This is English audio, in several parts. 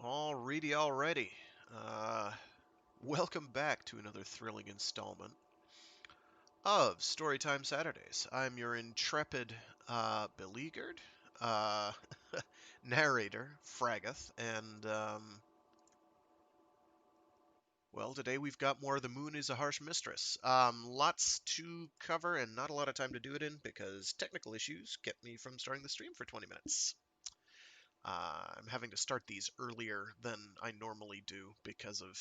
Alrighty. Uh, Welcome back to another thrilling installment of Storytime Saturdays. I'm your intrepid, beleaguered, uh, narrator, Fragath, and, well, today we've got more The Moon is a Harsh Mistress. Lots to cover and not a lot of time to do it in because technical issues kept me from starting the stream for 20 minutes. I'm having to start these earlier than I normally do because of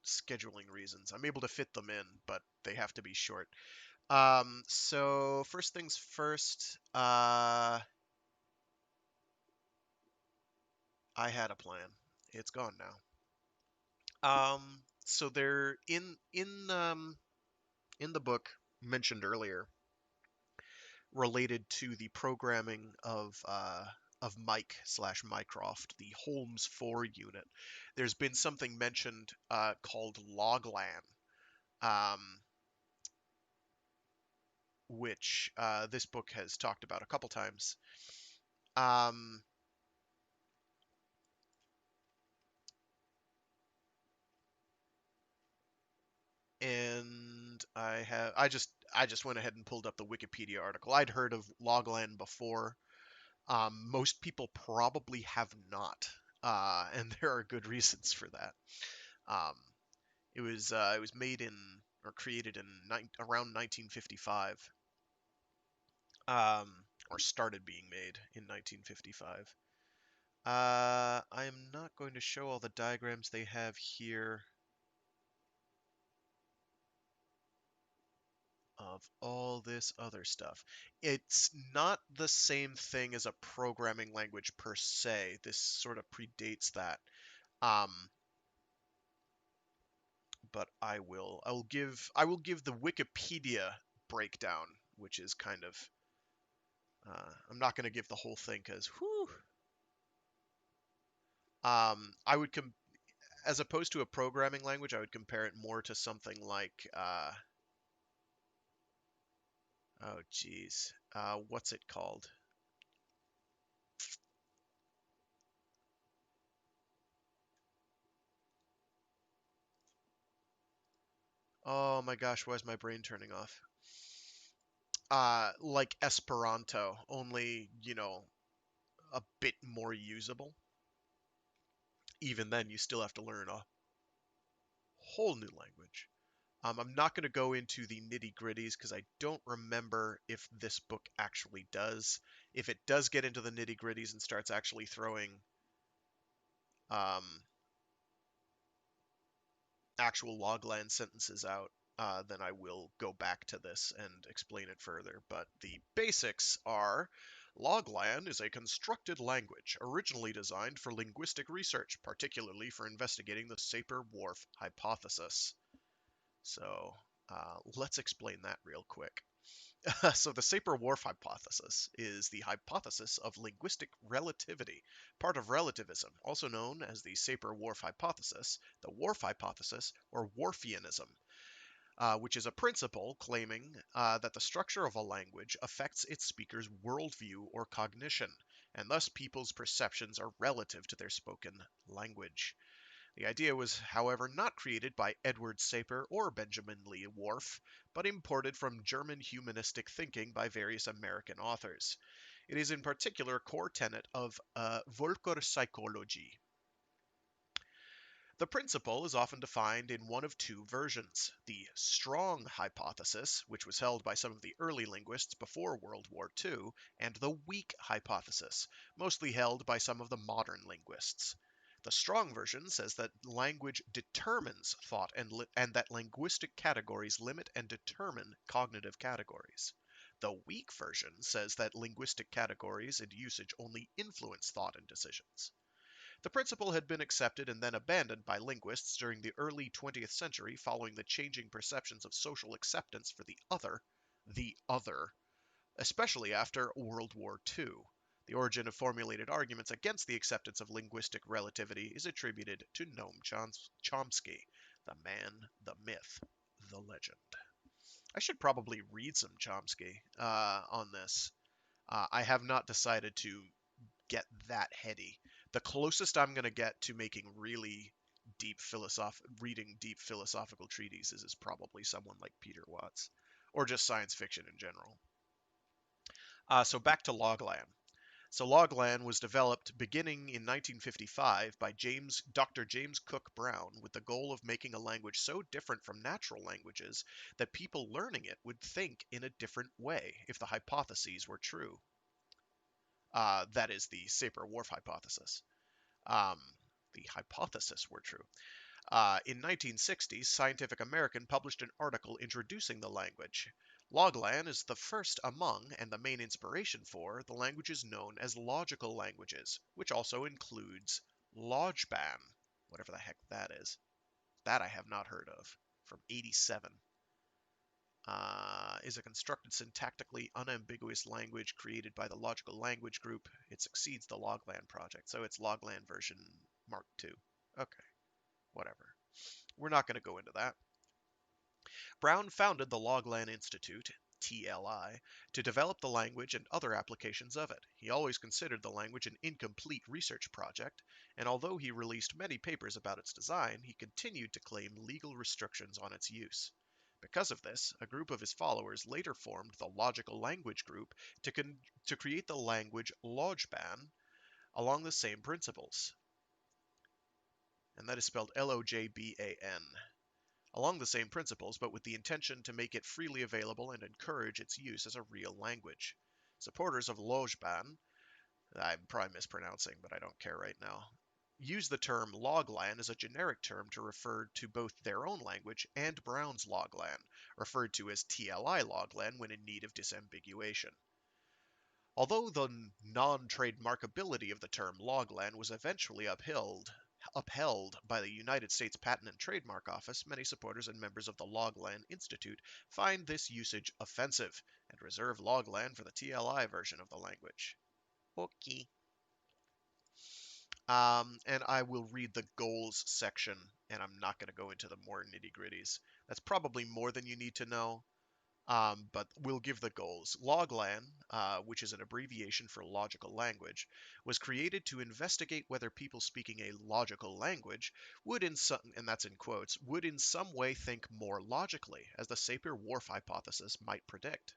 scheduling reasons. I'm able to fit them in, but they have to be short. So first things first, I had a plan. It's gone now. So they're in the book mentioned earlier, related to the programming of Mike slash Mycroft, the Holmes 4 unit. There's been something mentioned called Loglan, um, which this book has talked about a couple times. Um, and I just went ahead and pulled up the Wikipedia article. I'd heard of Loglan before. Most people probably have not, and there are good reasons for that. Um, it was made in or created in around 1955, um, or started being made in 1955. I'm not going to show all the diagrams they have here of all this other stuff. It's not the same thing as a programming language per se. This sort of predates that. Um, but I will give the Wikipedia breakdown, which is kind of I'm not going to give the whole thing because whew. I would as opposed to a programming language, I would compare it more to something like oh geez, what's it called? Oh my gosh, why is my brain turning off? Like Esperanto, only, a bit more usable. Even then, you still have to learn a whole new language. I'm not going to go into the nitty gritties because I don't remember if this book actually does. If it does get into the nitty gritties and starts actually throwing um, actual logland sentences out, then I will go back to this and explain it further. But the basics are Loglan is a constructed language originally designed for linguistic research, particularly for investigating the Sapir-Whorf hypothesis. So let's explain that real quick. So the Sapir-Whorf hypothesis is the hypothesis of linguistic relativity, part of relativism, also known as the Sapir-Whorf hypothesis, the Whorf hypothesis, or Whorfianism, which is a principle claiming that the structure of a language affects its speaker's worldview or cognition, and thus people's perceptions are relative to their spoken language. The idea was, however, not created by Edward Sapir or Benjamin Lee Whorf, but imported from German humanistic thinking by various American authors. It is in particular a core tenet of Völkerpsychology. The principle is often defined in one of two versions: the strong hypothesis, which was held by some of the early linguists before World War II, and the weak hypothesis, mostly held by some of the modern linguists. The strong version says that language determines thought and that linguistic categories limit and determine cognitive categories. The weak version says that linguistic categories and usage only influence thought and decisions. The principle had been accepted and then abandoned by linguists during the early 20th century following the changing perceptions of social acceptance for the other, especially after World War II. The origin of formulated arguments against the acceptance of linguistic relativity is attributed to Noam Chomsky, the man, the myth, the legend. I should probably read some Chomsky on this. I have not decided to get that heady. The closest I'm going to get to making really reading deep philosophical treatises is probably someone like Peter Watts, or just science fiction in general. So back to Loglan. So Loglan was developed beginning in 1955 by Dr. James Cook Brown with the goal of making a language so different from natural languages that people learning it would think in a different way if the hypotheses were true. That is the Sapir-Whorf hypothesis. Um, the hypothesis were true. In 1960s, Scientific American published an article introducing the language. Loglan is the first among, and the main inspiration for, the languages known as logical languages, which also includes Logban, whatever the heck that is. That I have not heard of, from '87. Is a constructed syntactically unambiguous language created by the Logical Language Group. It succeeds the Loglan project, so it's Loglan version Mark II. Okay, whatever. We're not going to go into that. Brown founded the Loglan Institute, TLI, to develop the language and other applications of it. He always considered the language an incomplete research project, and although he released many papers about its design, he continued to claim legal restrictions on its use. Because of this, a group of his followers later formed the Logical Language Group to create the language Logban along the same principles. And that is spelled Lojban. Along the same principles, but with the intention to make it freely available and encourage its use as a real language. Supporters of Lojban, I'm probably mispronouncing, but I don't care right now, use the term Loglan as a generic term to refer to both their own language and Brown's Loglan, referred to as TLI Loglan when in need of disambiguation. Although the non-trademarkability of the term Loglan was eventually upheld by the United States Patent and Trademark Office, many supporters and members of the Loglan Institute find this usage offensive and reserve Loglan for the TLI version of the language. Okay. And I will read the goals section, and I'm not going to go into the more nitty-gritties. That's probably more than you need to know. But we'll give the goals. Loglan, which is an abbreviation for logical language, was created to investigate whether people speaking a logical language would in some, and that's in quotes, would in some way think more logically, as the Sapir-Whorf hypothesis might predict.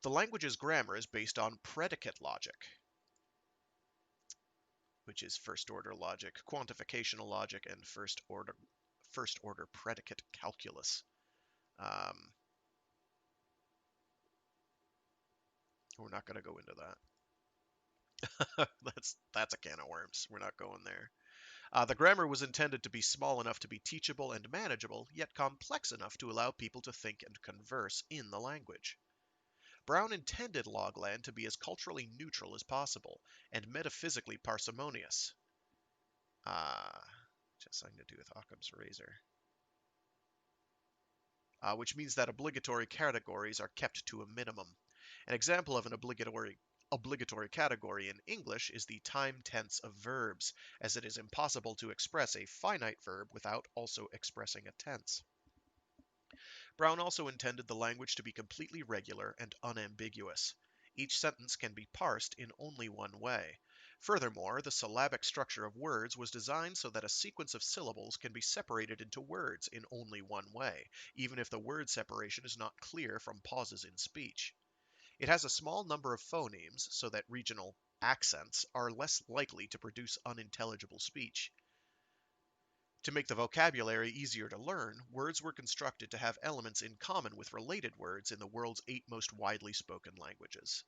The language's grammar is based on predicate logic, which is first-order logic, quantificational logic, and first-order predicate calculus. We're not going to go into that. That's a can of worms. We're not going there. The grammar was intended to be small enough to be teachable and manageable, yet complex enough to allow people to think and converse in the language. Brown intended Loglan to be as culturally neutral as possible and metaphysically parsimonious. Just something to do with Occam's razor. Which means that obligatory categories are kept to a minimum. An example of an obligatory category in English is the time tense of verbs, as it is impossible to express a finite verb without also expressing a tense. Brown also intended the language to be completely regular and unambiguous. Each sentence can be parsed in only one way. Furthermore, the syllabic structure of words was designed so that a sequence of syllables can be separated into words in only one way, even if the word separation is not clear from pauses in speech. It has a small number of phonemes so that regional accents are less likely to produce unintelligible speech. To make the vocabulary easier to learn, words were constructed to have elements in common with related words in the world's 8 most widely spoken languages.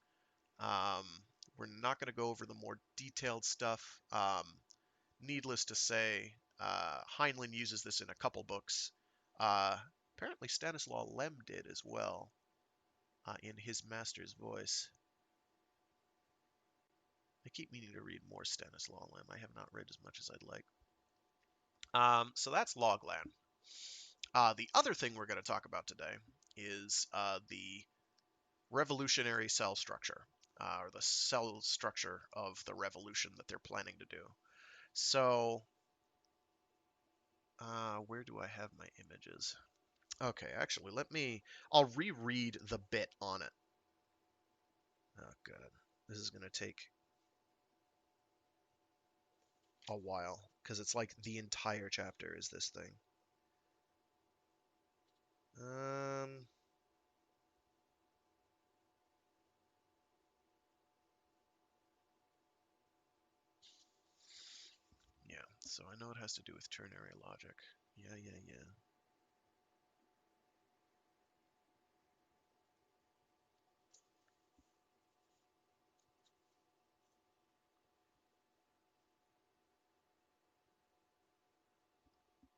We're not going to go over the more detailed stuff. Needless to say, Heinlein uses this in a couple books. Apparently Stanislaw Lem did as well, in his master's voice. I keep meaning to read more Stanislaw Lem. I have not read as much as I'd like. So that's Loglan. The other thing we're going to talk about today is the revolutionary cell structure, or the cell structure of the revolution that they're planning to do. So, where do I have my images? Okay, actually, I'll reread the bit on it. Oh, God. This is going to take a while, because it's like the entire chapter is this thing. Um, yeah, so I know it has to do with ternary logic. Yeah, yeah, yeah.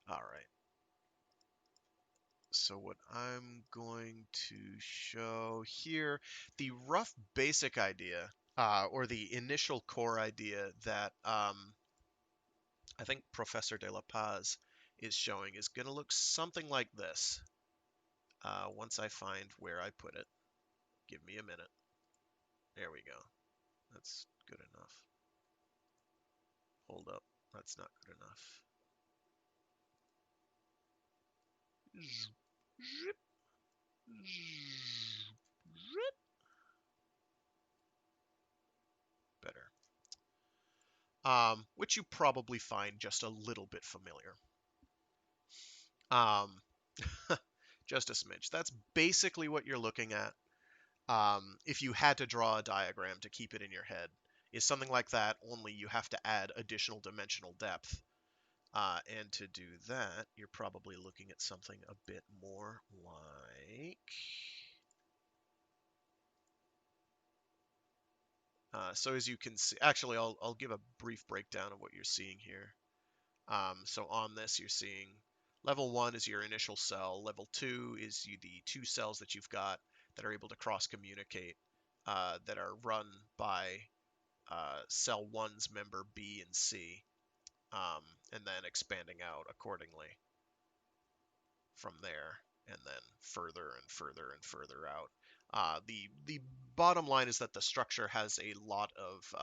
All right. So what I'm going to show here, the rough basic idea, or the initial core idea that I think Professor De La Paz is showing is going to look something like this. Once I find where I put it, give me a minute. There we go. That's good enough. Hold up. That's not good enough. Better. Which you probably find just a little bit familiar. Um, just a smidge. That's basically what you're looking at. If you had to draw a diagram to keep it in your head, is something like that, only you have to add additional dimensional depth. And to do that, you're probably looking at something a bit more like... so as you can see, actually, I'll give a brief breakdown of what you're seeing here. So on this, you're seeing level 1 is your initial cell. Level 2 is the 2 cells that you've got that are able to cross-communicate, that are run by cell 1's member B and C, and then expanding out accordingly from there, and then further and further and further out. The bottom line is that the structure has a lot of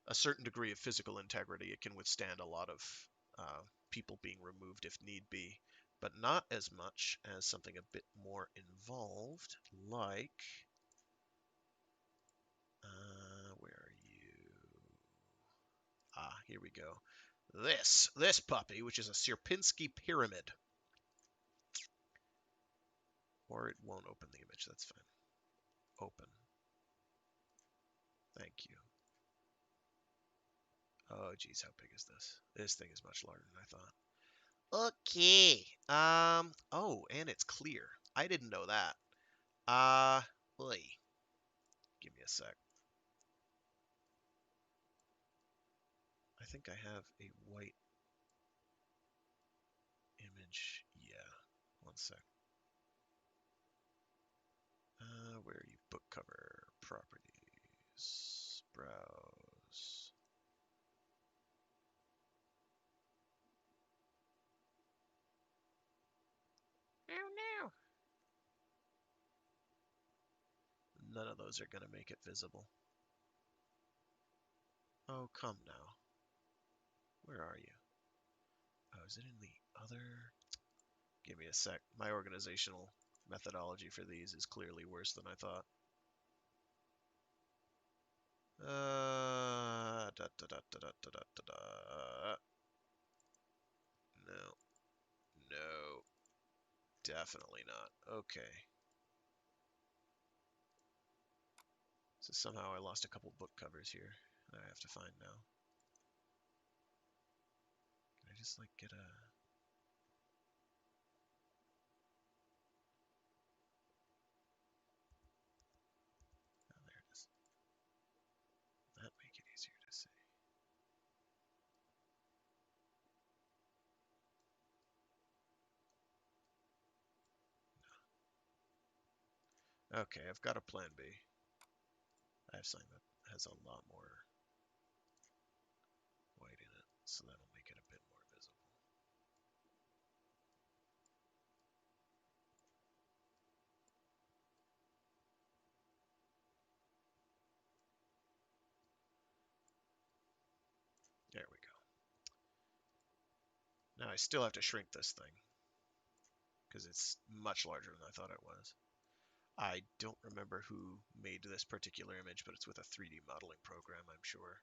a certain degree of physical integrity. It can withstand a lot of people being removed if need be, but not as much as something a bit more involved, like where are you? Here we go. This puppy, which is a Sierpinski pyramid. Or it won't open the image. That's fine. Open. Thank you. Oh, geez, how big is this? This thing is much larger than I thought. Okay. Oh, and it's clear. I didn't know that. Oy. Give me a sec. I think I have a white image. Yeah. One sec. Where are you? Book cover. Properties. Browse. Oh no. None of those are going to make it visible. Oh, come now. Where are you? Oh, is it in the other? Give me a sec. My organizational methodology for these is clearly worse than I thought. Da, da, da, da, da, da, da, da. No. No. Definitely not. Okay. So somehow I lost a couple book covers here that I have to find now. Can I just like get a... Oh, there it is. That make it easier to see. No. Okay, I've got a plan B. I have something that has a lot more white in it, so that'll make it a bit more visible. There we go. Now I still have to shrink this thing, because it's much larger than I thought it was. I don't remember who made this particular image, but it's with a 3D modeling program, I'm sure.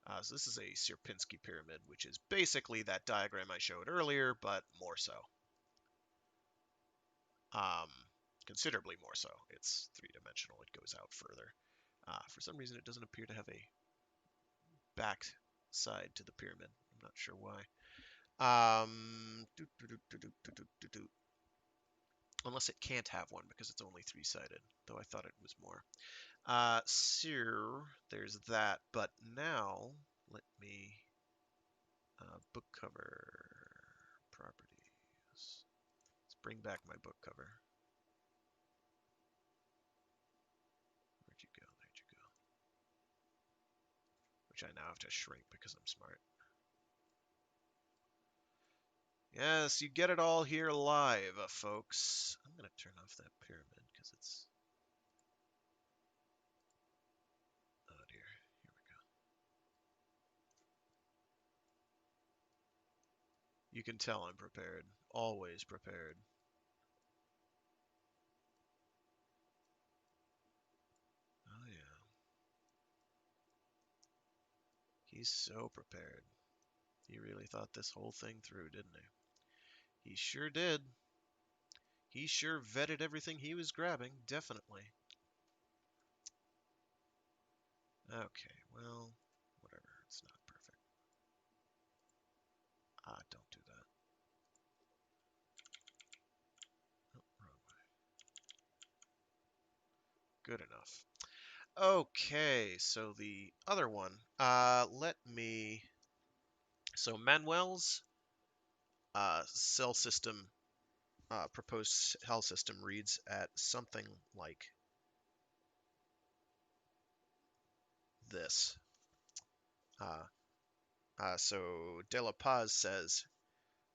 So this is a Sierpinski pyramid, which is basically that diagram I showed earlier, but more so. Um, Considerably more so. It's three-dimensional. It goes out further. For some reason, it doesn't appear to have a back side to the pyramid. I'm not sure why. Unless it can't have one because it's only three-sided, though I thought it was more. So there's that. But now, let me book cover properties. Let's bring back my book cover. Where'd you go? There'd you go. Which I now have to shrink because I'm smart. Yes, you get it all here live, folks. I'm going to turn off that pyramid because it's... Oh dear, here we go. You can tell I'm prepared. Always prepared. Oh yeah. He's so prepared. He really thought this whole thing through, didn't he? He sure did. He sure vetted everything he was grabbing, definitely. Okay, well, whatever. It's not perfect. Don't do that. Oh, wrong way. Good enough. Okay, so the other one. Let me... So Manuel's cell system, proposed cell system reads at something like this. So De La Paz says,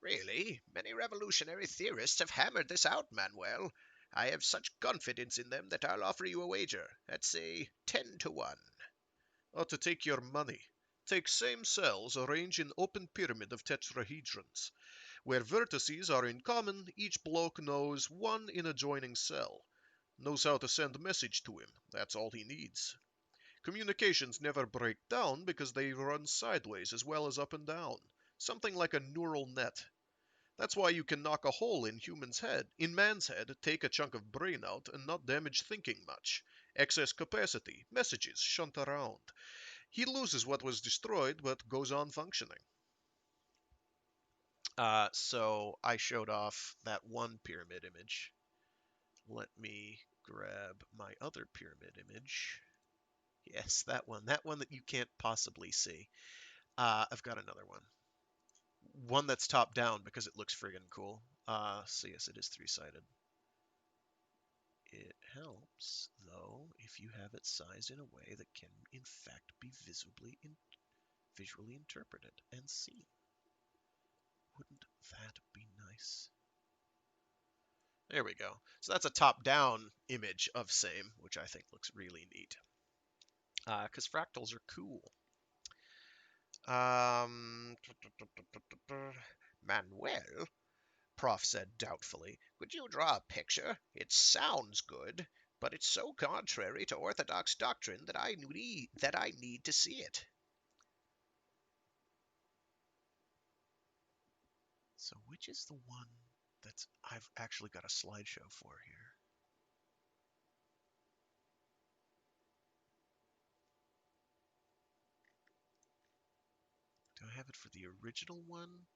"Really, many revolutionary theorists have hammered this out, Manuel. I have such confidence in them that I'll offer you a wager at, say, 10 to 1. Or to take your money. Take same cells arranged in open pyramid of tetrahedrons. Where vertices are in common, each block knows one in adjoining cell. Knows how to send message to him. That's all he needs. Communications never break down because they run sideways as well as up and down. Something like a neural net. That's why you can knock a hole in man's head, take a chunk of brain out, and not damage thinking much. Excess capacity, messages shunt around. He loses what was destroyed, but goes on functioning." So I showed off that one pyramid image. Let me grab my other pyramid image. Yes, that one that you can't possibly see. I've got another one. One that's top down because it looks friggin' cool. So yes, it is three-sided. It helps, though, if you have it sized in a way that can, in fact, be visually interpreted and seen. Wouldn't that be nice? There we go. So that's a top-down image of same, which I think looks really neat. Because fractals are cool. Manuel, Prof said doubtfully, "could you draw a picture? It sounds good, but it's so contrary to orthodox doctrine that I need to see it." So which is the one that I've actually got a slideshow for here? Do I have it for the original one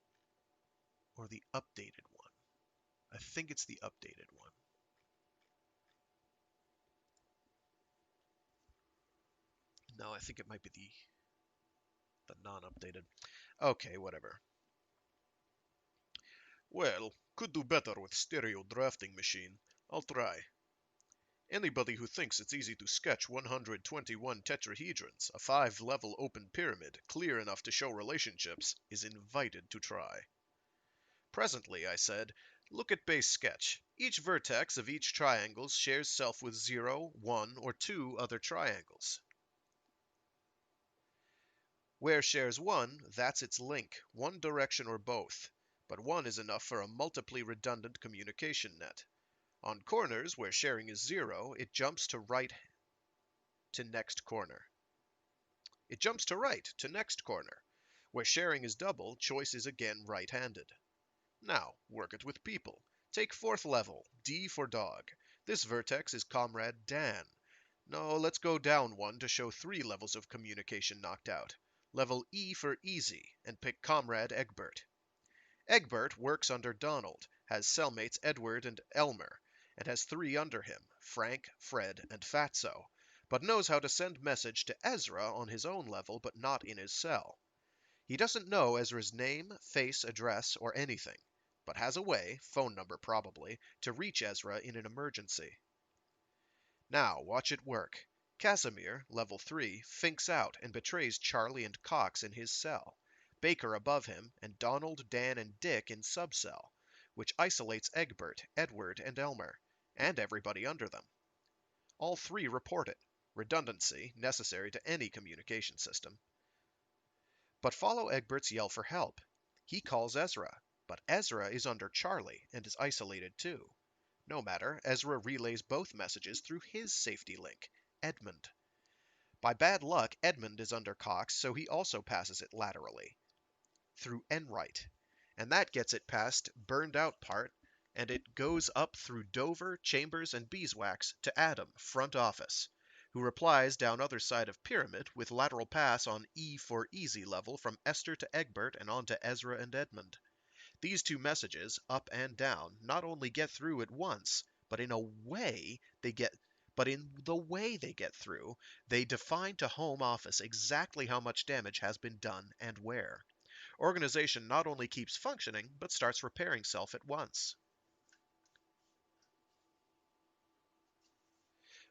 or the updated one? I think it's the updated one. No, I think it might be the non-updated. Okay, whatever. "Well, could do better with stereo drafting machine. I'll try. Anybody who thinks it's easy to sketch 121 tetrahedrons, a 5-level open pyramid, clear enough to show relationships, is invited to try." "Presently," I said, "look at base sketch. Each vertex of each triangle shares self with 0, 1, or 2 other triangles. Where shares 1, that's its link, one direction or both. But 1 is enough for a multiply redundant communication net. On corners, where sharing is 0, it jumps to right to next corner." It jumps to right, to next corner. Where sharing is double, choice is again right-handed. Now, work it with people. Take fourth level, D for dog. This vertex is Comrade Dan. No, let's go down one to show 3 levels of communication knocked out. Level E for easy, and pick Comrade Egbert. Egbert works under Donald, has cellmates Edward and Elmer, and has 3 under him, Frank, Fred, and Fatso, but knows how to send message to Ezra on his own level but not in his cell. He doesn't know Ezra's name, face, address, or anything, but has a way, phone number probably, to reach Ezra in an emergency. Now, watch it work. Casimir, level 3, finks out and betrays Charlie and Cox in his cell, Baker above him, and Donald, Dan, and Dick in subcell, which isolates Egbert, Edward, and Elmer, and everybody under them. All 3 report it. Redundancy, necessary to any communication system. But follow Egbert's yell for help. He calls Ezra, but Ezra is under Charlie and is isolated too. No matter, Ezra relays both messages through his safety link, Edmund. By bad luck, Edmund is under Cox, so he also passes it laterally, through Enright. And that gets it past Burned Out part, and it goes up through Dover, Chambers, and Beeswax to Adam, front office, who replies down other side of Pyramid with lateral pass on E for easy level from Esther to Egbert and on to Ezra and Edmund. These 2 messages, up and down, not only get through at once, but in the way they get through, they define to Home Office exactly how much damage has been done and where. Organization not only keeps functioning, but starts repairing self at once.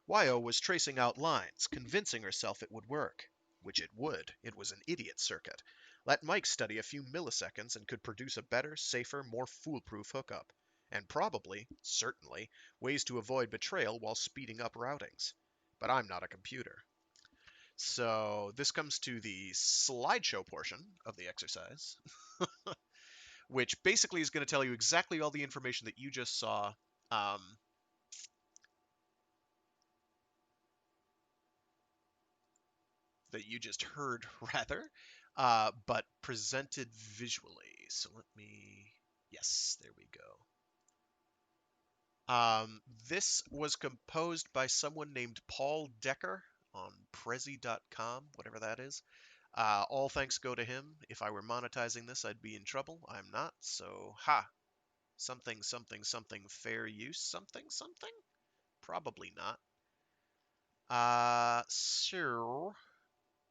Wyo was tracing out lines, convincing herself it would work. Which it would. It was an idiot circuit. Let Mike study a few milliseconds and could produce a better, safer, more foolproof hookup. And probably, certainly, ways to avoid betrayal while speeding up routings. But I'm not a computer. So this comes to the slideshow portion of the exercise, which basically is going to tell you exactly all the information that you just saw, um, that you just heard, rather, but presented visually. So let me, yes, there we go. This was composed by someone named Paul Decker on Prezi.com, whatever that is. All thanks go to him. If I were monetizing this, I'd be in trouble. I'm not, so ha. Something, something, something, fair use, something, something? Probably not. So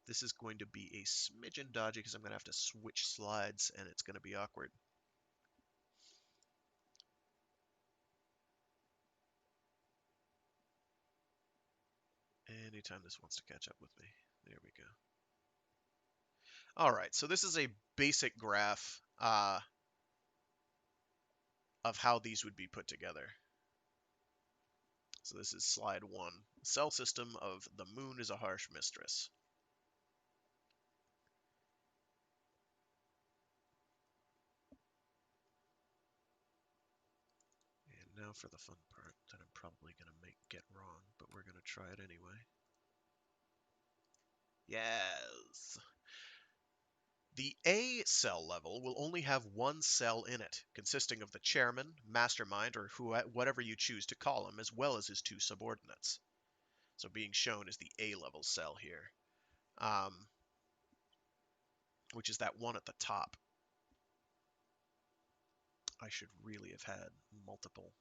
this is going to be a smidgen dodgy because I'm going to have to switch slides and it's going to be awkward. Anytime this wants to catch up with me. There we go. All right, so this is a basic graph of how these would be put together. So this is slide 1. Cell system of the moon is a harsh mistress. And now for the fun part that I'm probably going to get wrong, but we're going to try it anyway. Yes. The A cell level will only have one cell in it, consisting of the chairman, mastermind, or whatever you choose to call him, as well as his 2 subordinates. So being shown is the A level cell here, which is that one at the top. I should really have had multiple.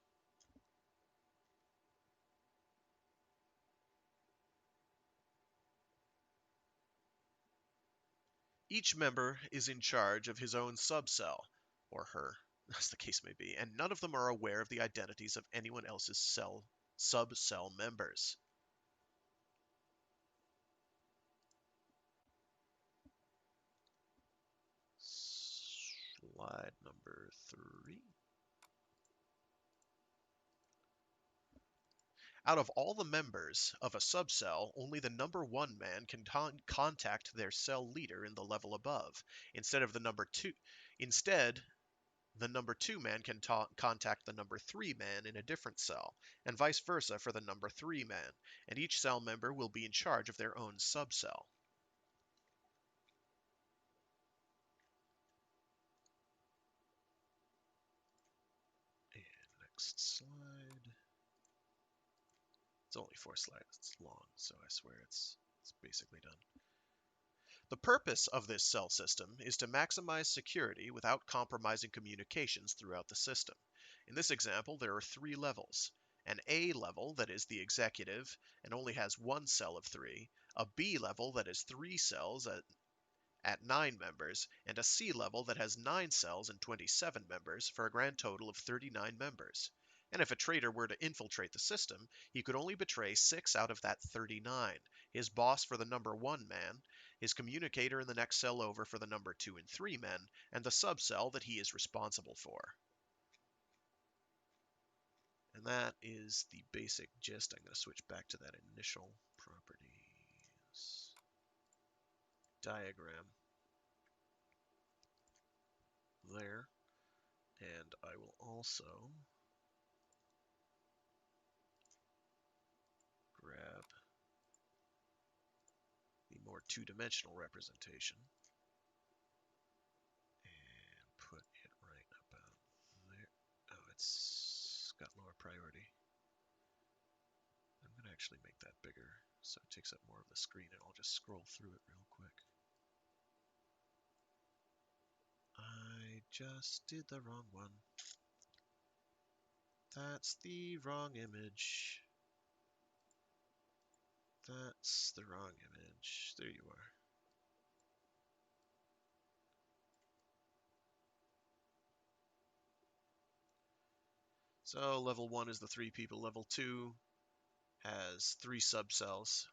Each member is in charge of his own subcell, or her, as the case may be, and none of them are aware of the identities of anyone else's subcell members. Slide number 3. Out of all the members of a subcell, only the number 1 man can contact their cell leader in the level above. Instead, the number 2 man can contact the number 3 man in a different cell, and vice versa for the number 3 man, and each cell member will be in charge of their own subcell. Next slide. It's only 4 slides long, so I swear it's basically done. The purpose of this cell system is to maximize security without compromising communications throughout the system. In this example, there are 3 levels. An A level that is the executive and only has 1 cell of 3, a B level that is 3 cells at 9 members, and a C level that has 9 cells and 27 members for a grand total of 39 members. And if a traitor were to infiltrate the system, he could only betray 6 out of that 39, his boss for the number 1 man, his communicator in the next cell over for the number 2 and 3 men, and the subcell that he is responsible for. And that is the basic gist. I'm going to switch back to that initial properties diagram there. And I will also grab the more two-dimensional representation and put it right about there. Oh, it's got lower priority. I'm going to actually make that bigger so it takes up more of the screen, and I'll just scroll through it real quick. I just did the wrong one. That's the wrong image. That's the wrong image. There you are. So level 1 is the 3 people. Level 2 has 3 subcells.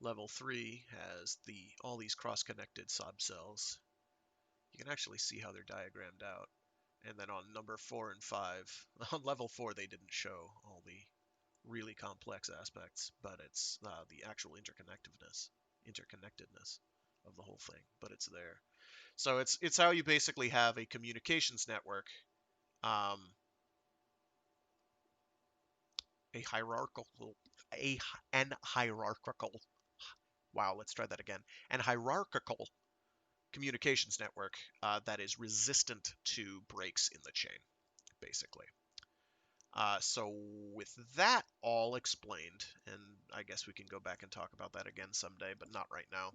Level 3 has all these cross-connected subcells. You can actually see how they're diagrammed out. And then on number 4 and 5, on level 4 they didn't show all the really complex aspects, but it's the actual interconnectedness of the whole thing, but it's there. So it's how you basically have a communications network, an hierarchical, wow, let's try that again, an hierarchical communications network that is resistant to breaks in the chain, basically. So with that all explained, and I guess we can go back and talk about that again someday, but not right now.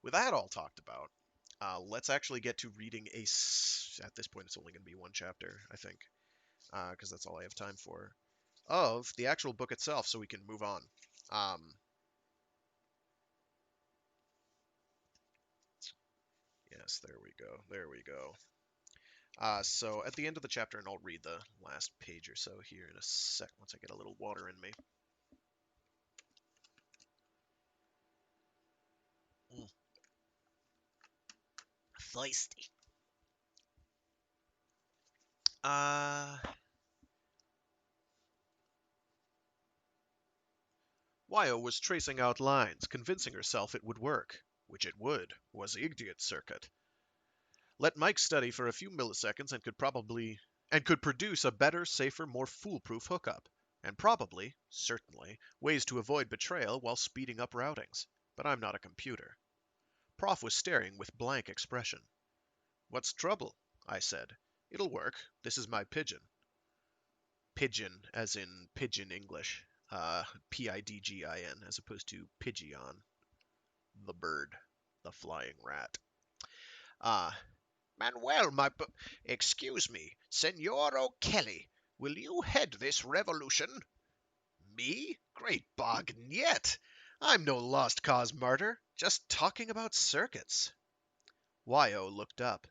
With that all talked about, let's actually get to reading at this point it's only going to be 1 chapter, I think, because that's all I have time for, of the actual book itself, so we can move on. Yes, there we go. So at the end of the chapter, and I'll read the last page or so here in a sec once I get a little water in me. Thirsty. Wyo was tracing out lines, convincing herself it would work. Which it would, was the idiot circuit. Let Mike study for a few milliseconds and could produce a better, safer, more foolproof hookup. And probably, certainly, ways to avoid betrayal while speeding up routings. But I'm not a computer. Prof was staring with blank expression. What's trouble? I said. It'll work. This is my pigeon. Pigeon, as in pigeon English. Pidgin, as opposed to pigeon, the bird, the flying rat. Manuel, excuse me, Senor O'Kelly, will you head this revolution? Me? Great bog, niet! I'm no lost cause martyr, just talking about circuits. Wyo looked up.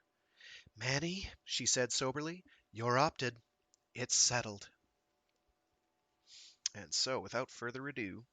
Manny, she said soberly, you're opted. It's settled. And so, without further ado,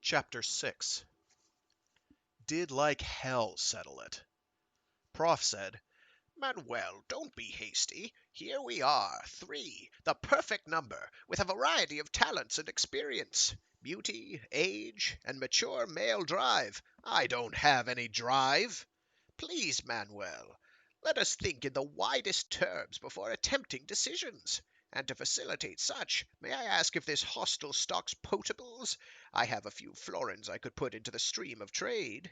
Chapter 6. Did like hell settle it. Prof said, Manuel, don't be hasty. Here we are, 3, the perfect number, with a variety of talents and experience. Beauty, age, and mature male drive. I don't have any drive. Please, Manuel, let us think in the widest terms before attempting decisions. And to facilitate such, may I ask if this hostel stocks potables? I have a few florins I could put into the stream of trade.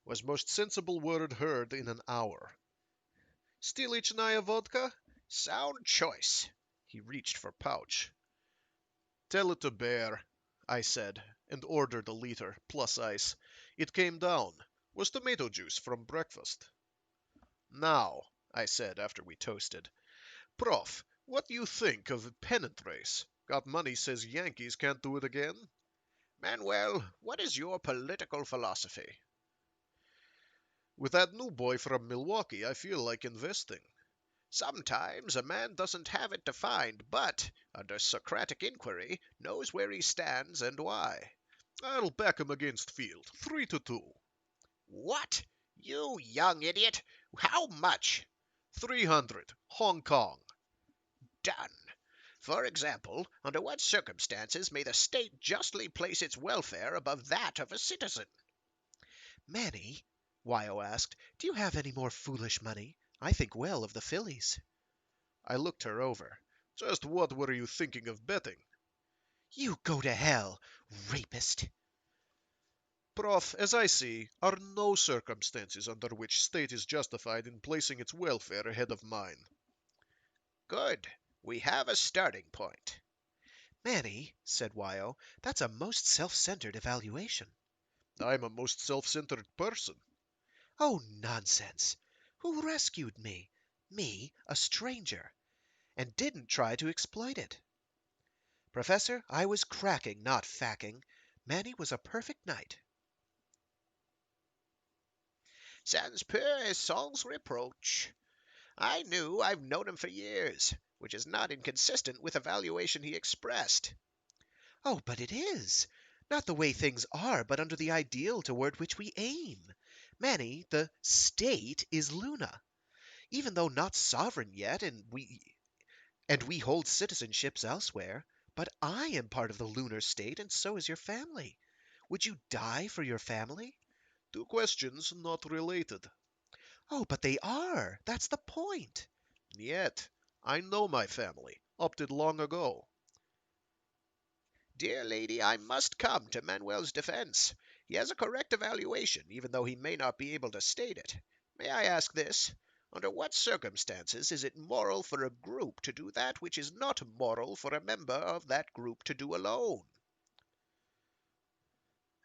Was most sensible word heard in an hour. Stilichnaya vodka? Sound choice. He reached for pouch. Tell it to bear, I said, and ordered a liter, plus ice. It came down. Was tomato juice from breakfast. Now, I said after we toasted, Prof, what do you think of pennant race? Got money says Yankees can't do it again? Manuel, what is your political philosophy? With that new boy from Milwaukee, I feel like investing. Sometimes a man doesn't have it defined, but, under Socratic inquiry, knows where he stands and why. I'll back him against Field, 3-2. What? You young idiot! How much? 300, Hong Kong. Done. For example, under what circumstances may the state justly place its welfare above that of a citizen? Manny, Wyo asked, do you have any more foolish money? I think well of the fillies. I looked her over. Just what were you thinking of betting? You go to hell, rapist. Prof, as I see, are no circumstances under which state is justified in placing its welfare ahead of mine. Good. We have a starting point. Manny, said Wyo, that's a most self-centered evaluation. I'm a most self-centered person. Oh, nonsense. Who rescued me? Me, a stranger. And didn't try to exploit it. Professor, I was cracking, not facking. Manny was a perfect knight. Sans peur sans reproche. I've known him for years, which is not inconsistent with the valuation he expressed. Oh, but it is. Not the way things are, but under the ideal toward which we aim. Manny, the state is Luna. Even though not sovereign yet, and we hold citizenships elsewhere, but I am part of the lunar state, and so is your family. Would you die for your family? Two questions not related. Oh, but they are. That's the point. Yet, I know my family. Opted long ago. Dear lady, I must come to Manuel's defense. He has a correct evaluation, even though he may not be able to state it. May I ask this? Under what circumstances is it moral for a group to do that which is not moral for a member of that group to do alone?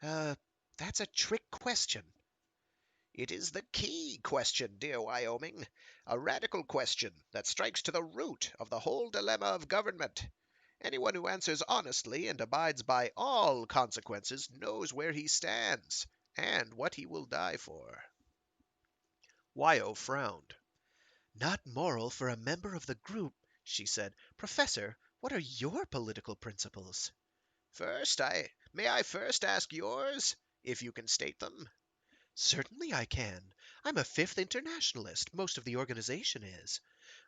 That's a trick question. It is the key question, dear Wyoming. A radical question that strikes to the root of the whole dilemma of government. Anyone who answers honestly and abides by all consequences knows where he stands and what he will die for. Wyo frowned. Not moral for a member of the group, she said. Professor, what are your political principles? May I first ask yours, if you can state them? Certainly I can. I'm a Fifth Internationalist. Most of the organization is.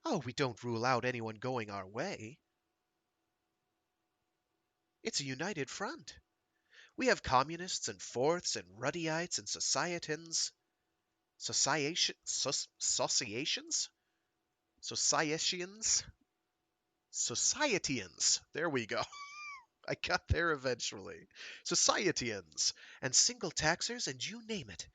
Oh, we don't rule out anyone going our way. It's a united front. We have communists and fourths and ruddyites and societans. Sociations? Societians? Societians. There we go. I got there eventually. Societians and single taxers and you name it.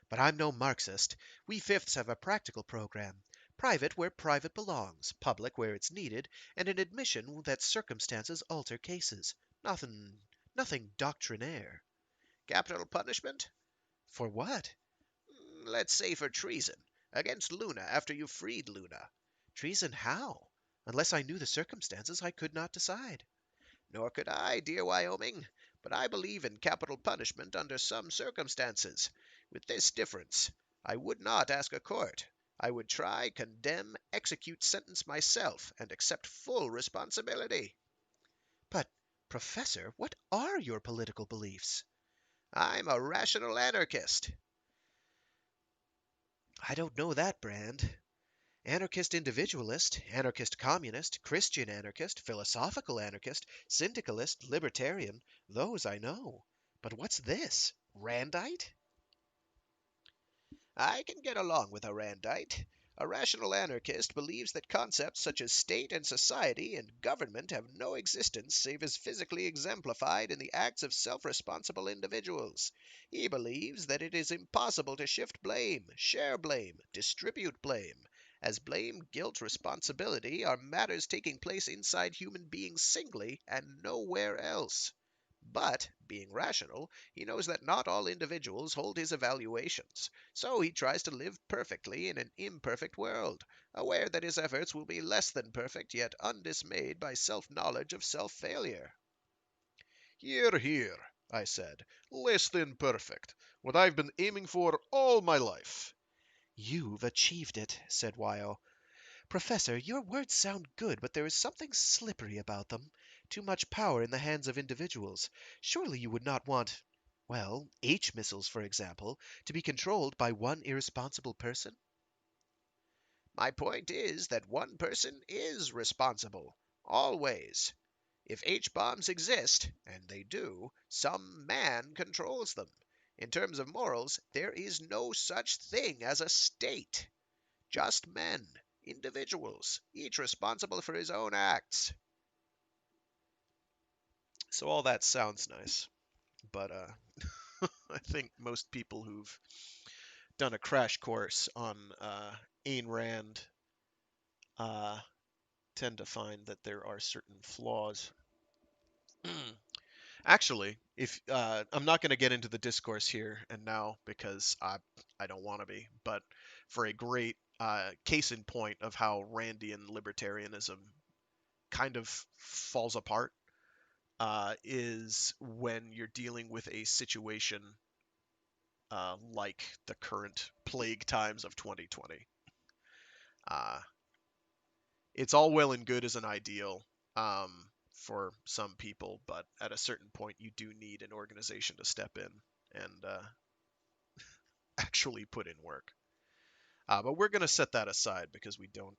But I'm no Marxist. We Fifths have a practical program. Private where private belongs, public where it's needed, and an admission that circumstances alter cases. Nothing doctrinaire. Capital punishment? For what? Let's say for treason. Against Luna after you freed Luna. Treason how? Unless I knew the circumstances, I could not decide. Nor could I, dear Wyoming, but I believe in capital punishment under some circumstances, with this difference. I would not ask a court. I would try, condemn, execute sentence myself, and accept full responsibility. But, Professor, what are your political beliefs? I'm a rational anarchist. I don't know that brand. Anarchist individualist, anarchist communist, Christian anarchist, philosophical anarchist, syndicalist, libertarian, those I know. But what's this? Randite? I can get along with a Randite. A rational anarchist believes that concepts such as state and society and government have no existence save as physically exemplified in the acts of self responsible individuals. He believes that it is impossible to shift blame, share blame, distribute blame, as blame, guilt, responsibility are matters taking place inside human beings singly and nowhere else. But, being rational, he knows that not all individuals hold his evaluations, so he tries to live perfectly in an imperfect world, aware that his efforts will be less than perfect, yet undismayed by self-knowledge of self-failure. Hear, hear, I said. Less than perfect. What I've been aiming for all my life. You've achieved it, said Wyo. Professor, your words sound good, but there is something slippery about them. Too much power in the hands of individuals. Surely you would not want, well, H missiles, for example, to be controlled by one irresponsible person? My point is that one person is responsible. Always. If H-bombs exist, and they do, some man controls them. In terms of morals, there is no such thing as a state. Just men, individuals, each responsible for his own acts. So all that sounds nice, but I think most people who've done a crash course on Ayn Rand uh, tend to find that there are certain flaws. Actually, if I'm not going to get into the discourse here and now because I don't want to be, but for a great case in point of how Randian libertarianism kind of falls apart is when you're dealing with a situation like the current plague times of 2020. Uh, it's all well and good as an ideal for some people, but at a certain point, you do need an organization to step in and actually put in work. But we're going to set that aside because we don't.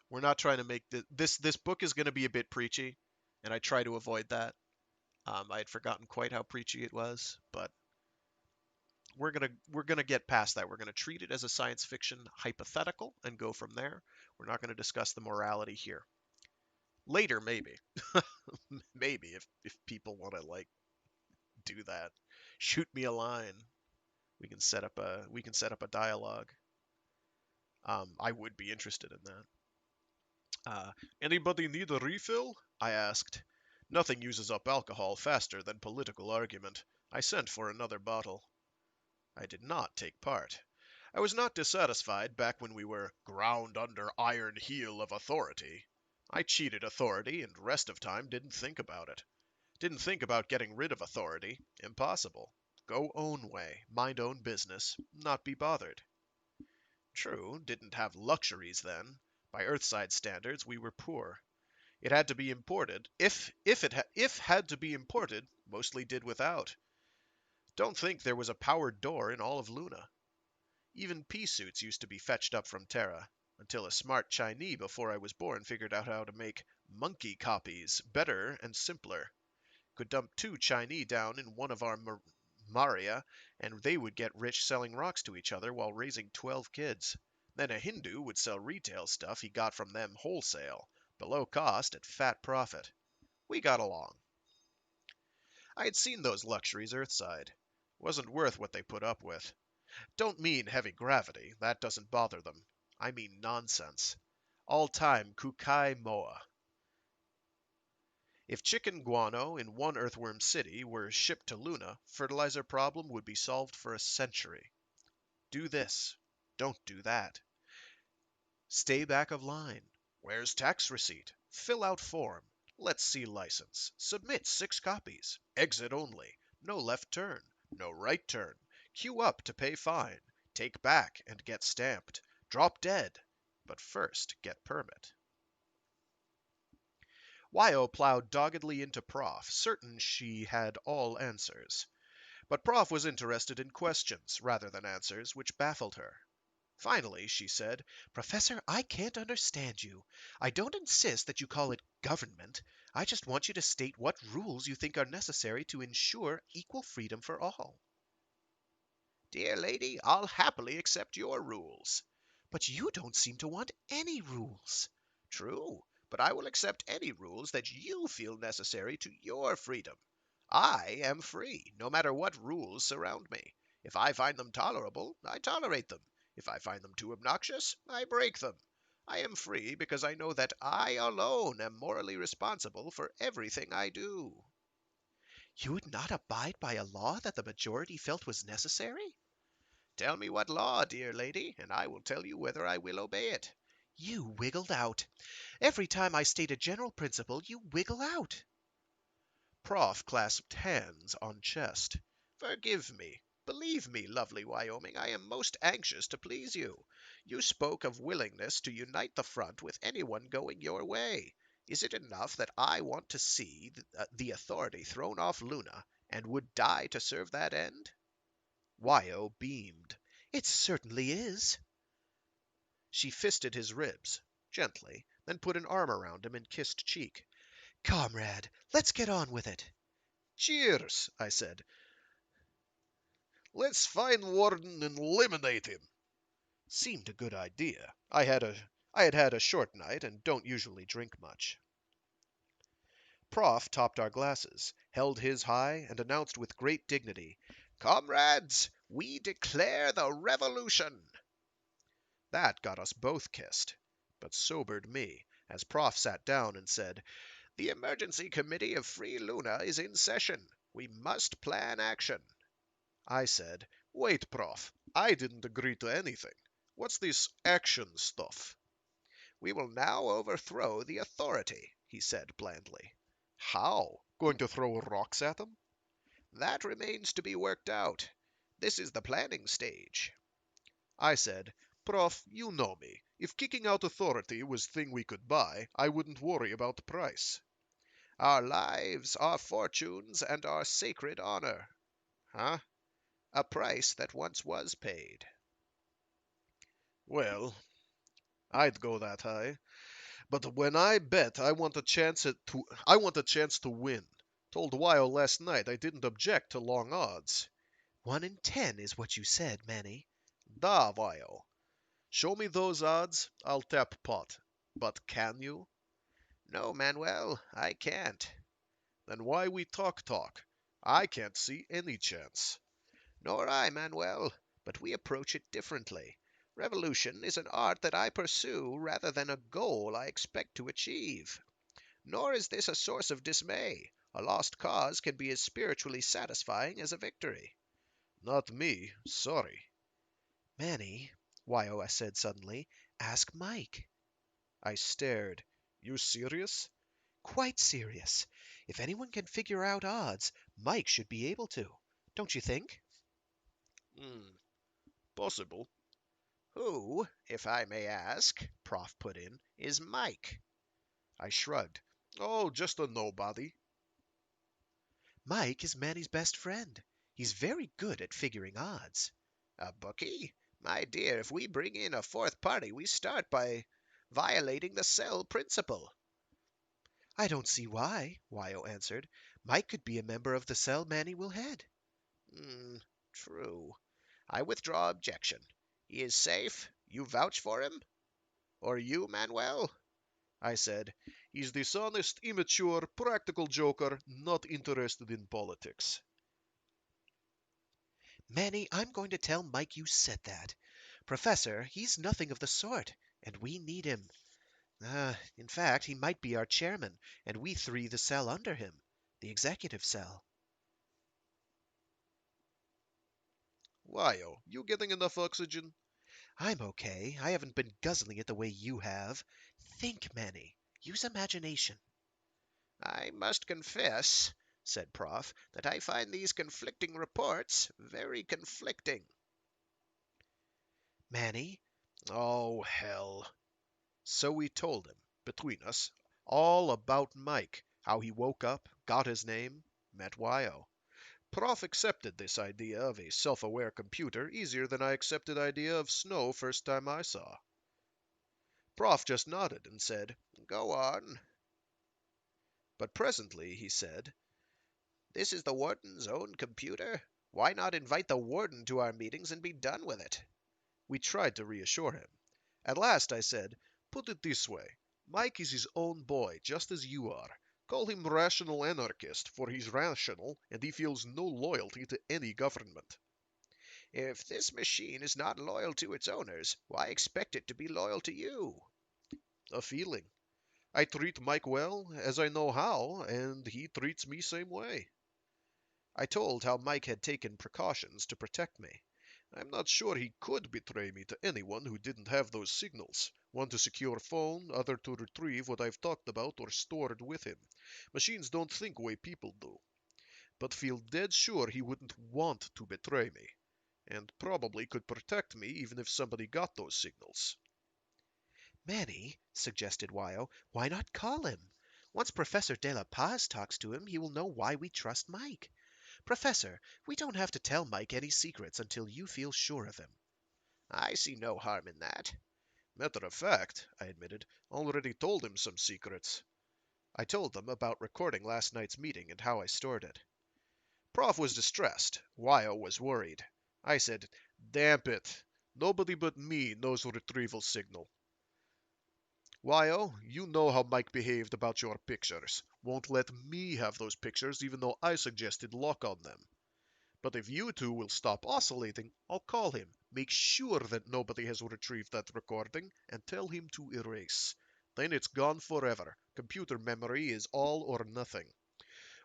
We're not trying to make this book is going to be a bit preachy, and I try to avoid that. I had forgotten quite how preachy it was, but we're gonna get past that. We're gonna treat it as a science fiction hypothetical and go from there. We're not gonna discuss the morality here. Later, maybe, maybe if people want to like do that, shoot me a line. We can set up a dialogue. I would be interested in that. Anybody need a refill? I asked. Nothing uses up alcohol faster than political argument. I sent for another bottle. I did not take part. I was not dissatisfied back when we were ground under iron heel of authority. I cheated authority and rest of time didn't think about it. Didn't think about getting rid of authority. Impossible. Go own way, mind own business, not be bothered. True, didn't have luxuries then. By Earthside standards, we were poor. It had to be imported. If had to be imported, mostly did without. Don't think there was a powered door in all of Luna. Even pea suits used to be fetched up from Terra, until a smart Chinese before I was born figured out how to make monkey copies better and simpler. Could dump 2 Chinese down in one of our Maria, and they would get rich selling rocks to each other while raising 12 kids. Then a Hindu would sell retail stuff he got from them wholesale, below cost at fat profit. We got along. I had seen those luxuries Earthside. Wasn't worth what they put up with. Don't mean heavy gravity, that doesn't bother them. I mean nonsense. All-time kukai moa. If chicken guano in one earthworm city were shipped to Luna, fertilizer problem would be solved for a century. Do this. Don't do that. Stay back of line. Where's tax receipt? Fill out form. Let's see license. Submit 6 copies. Exit only. No left turn. No right turn. Queue up to pay fine. Take back and get stamped. Drop dead. But first, get permit. Wyo plowed doggedly into Prof, certain she had all answers. But Prof was interested in questions rather than answers, which baffled her. Finally, she said, Professor, I can't understand you. I don't insist that you call it government. I just want you to state what rules you think are necessary to ensure equal freedom for all. Dear lady, I'll happily accept your rules. But you don't seem to want any rules. True, but I will accept any rules that you feel necessary to your freedom. I am free, no matter what rules surround me. If I find them tolerable, I tolerate them. If I find them too obnoxious, I break them. I am free because I know that I alone am morally responsible for everything I do. You would not abide by a law that the majority felt was necessary? Tell me what law, dear lady, and I will tell you whether I will obey it. You wiggled out. Every time I state a general principle, you wiggle out. Prof clasped hands on chest. Forgive me. Believe me, lovely Wyoming, I am most anxious to please you. You spoke of willingness to unite the front with anyone going your way. Is it enough that I want to see the authority thrown off Luna, and would die to serve that end? Wyo beamed. It certainly is. She fisted his ribs, gently, then put an arm around him and kissed cheek. Comrade, let's get on with it. Cheers, I said. Let's find Warden and eliminate him. Seemed a good idea. I had had a short night and don't usually drink much. Prof topped our glasses, held his high, and announced with great dignity, Comrades, we declare the revolution. That got us both kissed, but sobered me, as Prof sat down and said, The Emergency Committee of Free Luna is in session. We must plan action. I said, Wait, Prof, I didn't agree to anything. What's this action stuff? We will now overthrow the authority, he said blandly. How? Going to throw rocks at them? That remains to be worked out. This is the planning stage. I said, Prof, you know me. If kicking out authority was thing we could buy, I wouldn't worry about the price. Our lives, our fortunes, and our sacred honor. Huh? A price that once was paid. Well, I'd go that high. But when I bet, I want a chance to win. Told Weil last night I didn't object to long odds. 1 in 10 is what you said, Manny. Da, Weil. Show me those odds, I'll tap pot. But can you? No, Manuel, I can't. Then why we talk? I can't see any chance. Nor I, Manuel, but we approach it differently. Revolution is an art that I pursue rather than a goal I expect to achieve. Nor is this a source of dismay. A lost cause can be as spiritually satisfying as a victory. Not me, sorry. Manny, Wyo said suddenly, ask Mike. I stared. You serious? Quite serious. If anyone can figure out odds, Mike should be able to. Don't you think? Possible. Who, if I may ask, Prof put in, is Mike? I shrugged. Oh, just a nobody. Mike is Manny's best friend. He's very good at figuring odds. A bookie? My dear, if we bring in a fourth party, we start by violating the cell principle. I don't see why, Wyo answered. Mike could be a member of the cell Manny will head. True. I withdraw objection. He is safe? You vouch for him? Or you, Manuel? I said, He's dishonest, immature, practical joker, not interested in politics. Manny, I'm going to tell Mike you said that. Professor, he's nothing of the sort, and we need him. In fact, he might be our chairman, and we three the cell under him, the executive cell. Why, you getting enough oxygen? I'm okay. I haven't been guzzling it the way you have. Think, Manny. Use imagination. I must confess, said Prof, that I find these conflicting reports very conflicting. Manny? Oh, hell. So we told him, between us, all about Mike, how he woke up, got his name, met Wyo. Prof accepted this idea of a self-aware computer easier than I accepted idea of snow first time I saw. Prof just nodded and said, "Go on." But presently he said, "This is the warden's own computer. Why not invite the warden to our meetings and be done with it?" We tried to reassure him. At last I said, "Put it this way. Mike is his own boy, just as you are. Call him rational anarchist, for he's rational and he feels no loyalty to any government." If this machine is not loyal to its owners, why expect it to be loyal to you? A feeling. I treat Mike well, as I know how, and he treats me same way. I told how Mike had taken precautions to protect me. I'm not sure he could betray me to anyone who didn't have those signals. One to secure phone, other to retrieve what I've talked about or stored with him. Machines don't think way people do. But feel dead sure he wouldn't want to betray me. And probably could protect me even if somebody got those signals. Manny, suggested Wyo, why not call him? Once Professor De La Paz talks to him, he will know why we trust Mike. Professor, we don't have to tell Mike any secrets until you feel sure of him. I see no harm in that. Matter of fact, I admitted, already told him some secrets. I told them about recording last night's meeting and how I stored it. Prof was distressed. Wyo was worried. I said, "Damp it. Nobody but me knows retrieval signal. Wyo, you know how Mike behaved about your pictures. Won't let me have those pictures even though I suggested lock on them. But if you two will stop oscillating, I'll call him, make sure that nobody has retrieved that recording, and tell him to erase. Then it's gone forever. Computer memory is all or nothing.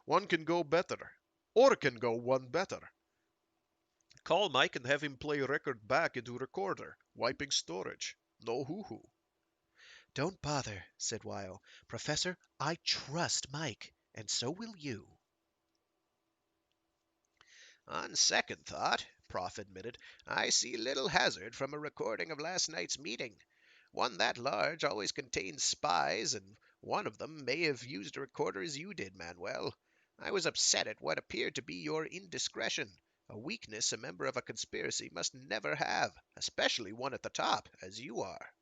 One can go better, or can go one better. Call Mike and have him play record back into recorder, wiping storage. No hoo-hoo." Don't bother, said Wyo. Professor, I trust Mike, and so will you. On second thought, Prof admitted, I see little hazard from a recording of last night's meeting. One that large always contains spies, and one of them may have used a recorder as you did, Manuel. I was upset at what appeared to be your indiscretion, a weakness a member of a conspiracy must never have, especially one at the top, as you are.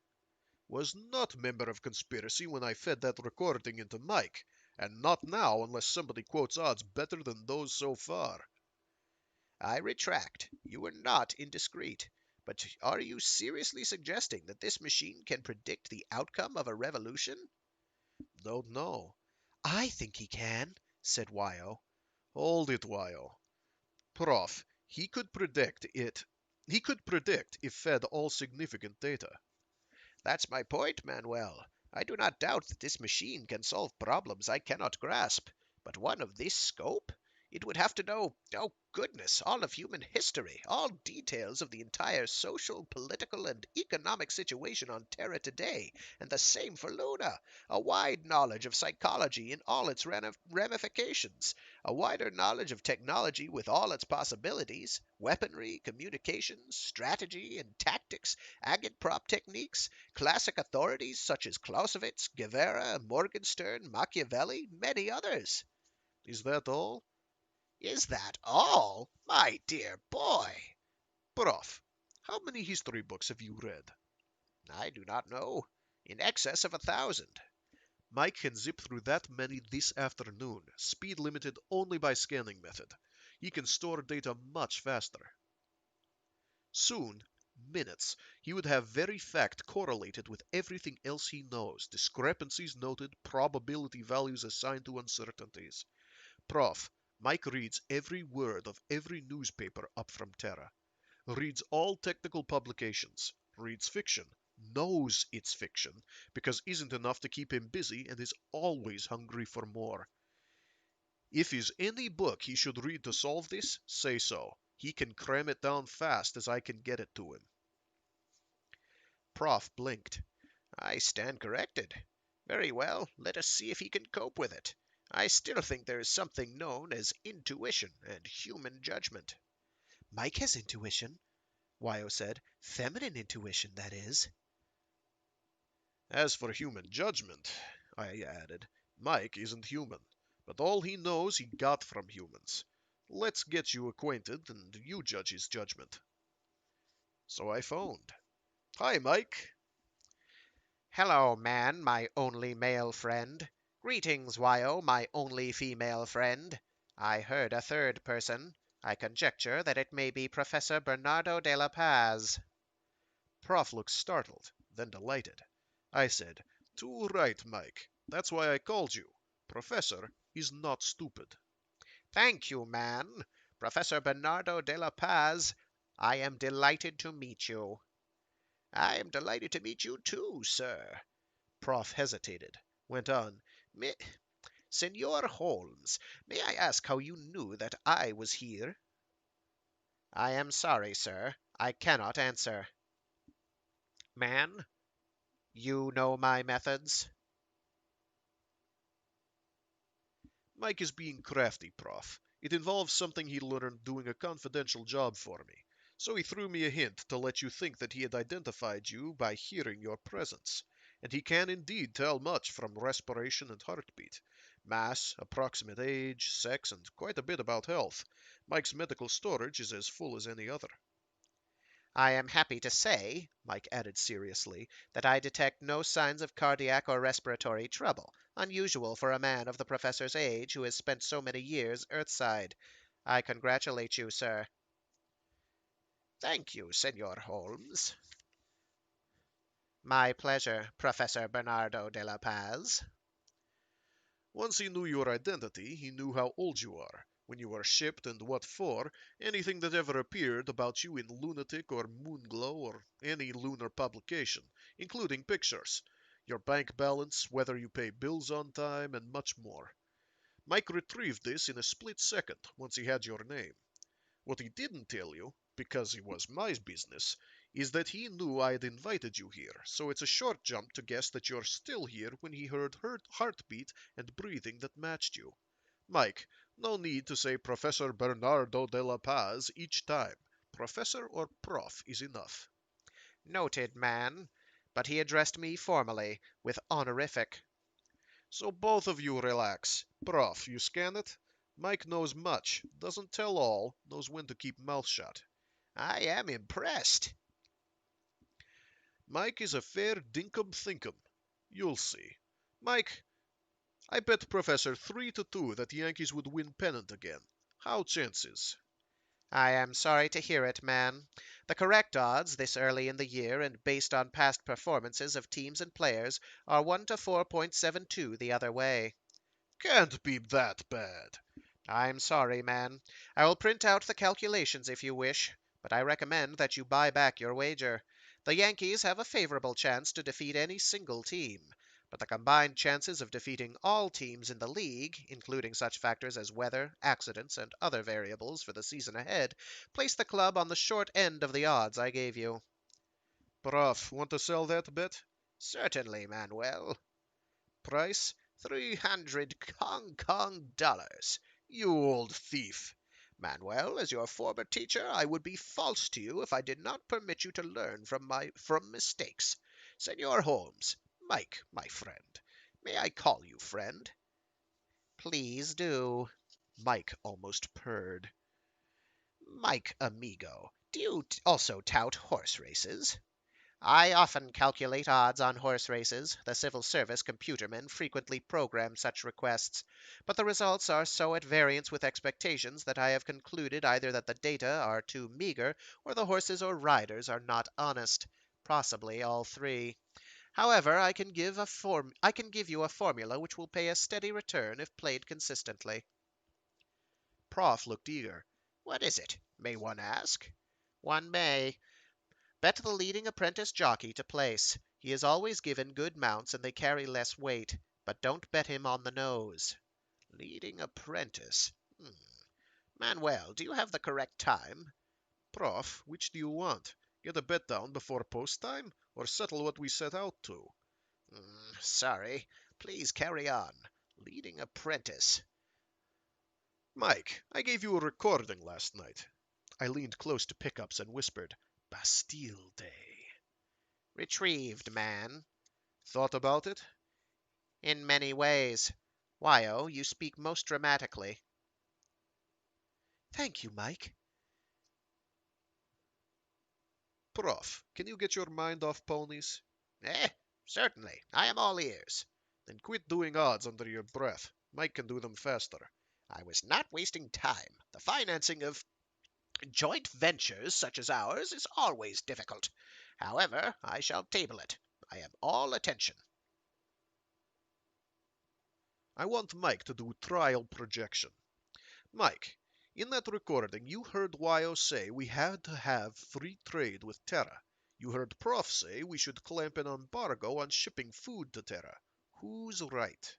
Was not member of conspiracy when I fed that recording into Mike, and not now unless somebody quotes odds better than those so far. I retract. You were not indiscreet. But are you seriously suggesting that this machine can predict the outcome of a revolution? Don't know. I think he can, said Wyo. Hold it, Wyo. Prof, he could predict it. He could predict if fed all significant data. That's my point, Manuel. I do not doubt that this machine can solve problems I cannot grasp, but one of this scope? It would have to know, oh goodness, all of human history, all details of the entire social, political, and economic situation on Terra today, and the same for Luna. A wide knowledge of psychology in all its ramifications, a wider knowledge of technology with all its possibilities, weaponry, communications, strategy, and tactics, agitprop techniques, classic authorities such as Clausewitz, Guevara, Morgenstern, Machiavelli, many others. Is that all? Is that all? My dear boy! Prof, how many history books have you read? I do not know. In excess of 1,000. Mike can zip through that many this afternoon, speed limited only by scanning method. He can store data much faster. Soon, minutes, he would have very fact correlated with everything else he knows, discrepancies noted, probability values assigned to uncertainties. Prof, Mike reads every word of every newspaper up from Terra, reads all technical publications, reads fiction, knows it's fiction, because isn't enough to keep him busy and is always hungry for more. If is any book he should read to solve this, say so. He can cram it down fast as I can get it to him. Prof blinked. I stand corrected. Very well, let us see if he can cope with it. I still think there is something known as intuition and human judgment. Mike has intuition, Wyo said. Feminine intuition, that is. As for human judgment, I added, Mike isn't human, but all he knows he got from humans. Let's get you acquainted, and you judge his judgment. So I phoned. Hi, Mike. Hello, man, my only male friend. Greetings, Wyo, my only female friend. I heard a third person. I conjecture that it may be Professor Bernardo de la Paz. Prof looked startled, then delighted. I said, Too right, Mike. That's why I called you. Professor is not stupid. Thank you, man. Professor Bernardo de la Paz, I am delighted to meet you. I am delighted to meet you too, sir. Prof hesitated, went on, Me, Senor Holmes, may I ask how you knew that I was here? I am sorry, sir. I cannot answer. Man, you know my methods? Mike is being crafty, Prof. It involves something he learned doing a confidential job for me. So he threw me a hint to let you think that he had identified you by hearing your presence. And he can indeed tell much from respiration and heartbeat. Mass, approximate age, sex, and quite a bit about health. Mike's medical storage is as full as any other. I am happy to say, Mike added seriously, that I detect no signs of cardiac or respiratory trouble, unusual for a man of the professor's age who has spent so many years Earthside. I congratulate you, sir. Thank you, Senor Holmes. My pleasure, Professor Bernardo de la Paz. Once he knew your identity, he knew how old you are, when you were shipped and what for, anything that ever appeared about you in Lunatic or Moonglow or any lunar publication, including pictures, your bank balance, whether you pay bills on time, and much more. Mike retrieved this in a split second once he had your name. What he didn't tell you, because it was my business, is that he knew I had invited you here, so it's a short jump to guess that you're still here when he heard her heartbeat and breathing that matched you. Mike, no need to say Professor Bernardo de la Paz each time. Professor or Prof is enough. Noted, man. But he addressed me formally, with honorific. So both of you relax. Prof, you scan it? Mike knows much, doesn't tell all, knows when to keep mouth shut. I am impressed. Mike is a fair dinkum thinkum. You'll see. Mike, I bet Professor 3-2 that the Yankees would win pennant again. How chances? I am sorry to hear it, man. The correct odds this early in the year and based on past performances of teams and players are 1 to 4.72 the other way. Can't be that bad. I'm sorry, man. I will print out the calculations if you wish, but I recommend that you buy back your wager. The Yankees have a favorable chance to defeat any single team, but the combined chances of defeating all teams in the league, including such factors as weather, accidents, and other variables for the season ahead, place the club on the short end of the odds I gave you. Prof, want to sell that bet? Certainly, Manuel. Price? 300 Hong Kong dollars. You old thief. Manuel, as your former teacher, I would be false to you if I did not permit you to learn from mistakes. Senor Holmes, Mike, my friend. May I call you friend? Please do. Mike almost purred. Mike, amigo, do you also tout horse races? I often calculate odds on horse races. The civil service computermen frequently program such requests, but the results are so at variance with expectations that I have concluded either that the data are too meager or the horses or riders are not honest, possibly all three. However, I can give you a formula which will pay a steady return if played consistently. Prof looked eager. What is it? May one ask? One may. Bet the leading apprentice jockey to place. He is always given good mounts and they carry less weight, but don't bet him on the nose. Leading apprentice. Manuel, do you have the correct time? Prof, which do you want? Get a bet down before post time, or settle what we set out to? Sorry. Please carry on. Leading apprentice. Mike, I gave you a recording last night. I leaned close to pickups and whispered, Bastille Day. Retrieved, man. Thought about it? In many ways. Wyo, you speak most dramatically. Thank you, Mike. Prof, can you get your mind off ponies? Eh, certainly. I am all ears. Then quit doing odds under your breath. Mike can do them faster. I was not wasting time. The financing of joint ventures such as ours is always difficult. However, I shall table it. I am all attention. I want Mike to do trial projection. Mike, in that recording, you heard Wyo say we had to have free trade with Terra. You heard Prof say we should clamp an embargo on shipping food to Terra. Who's right?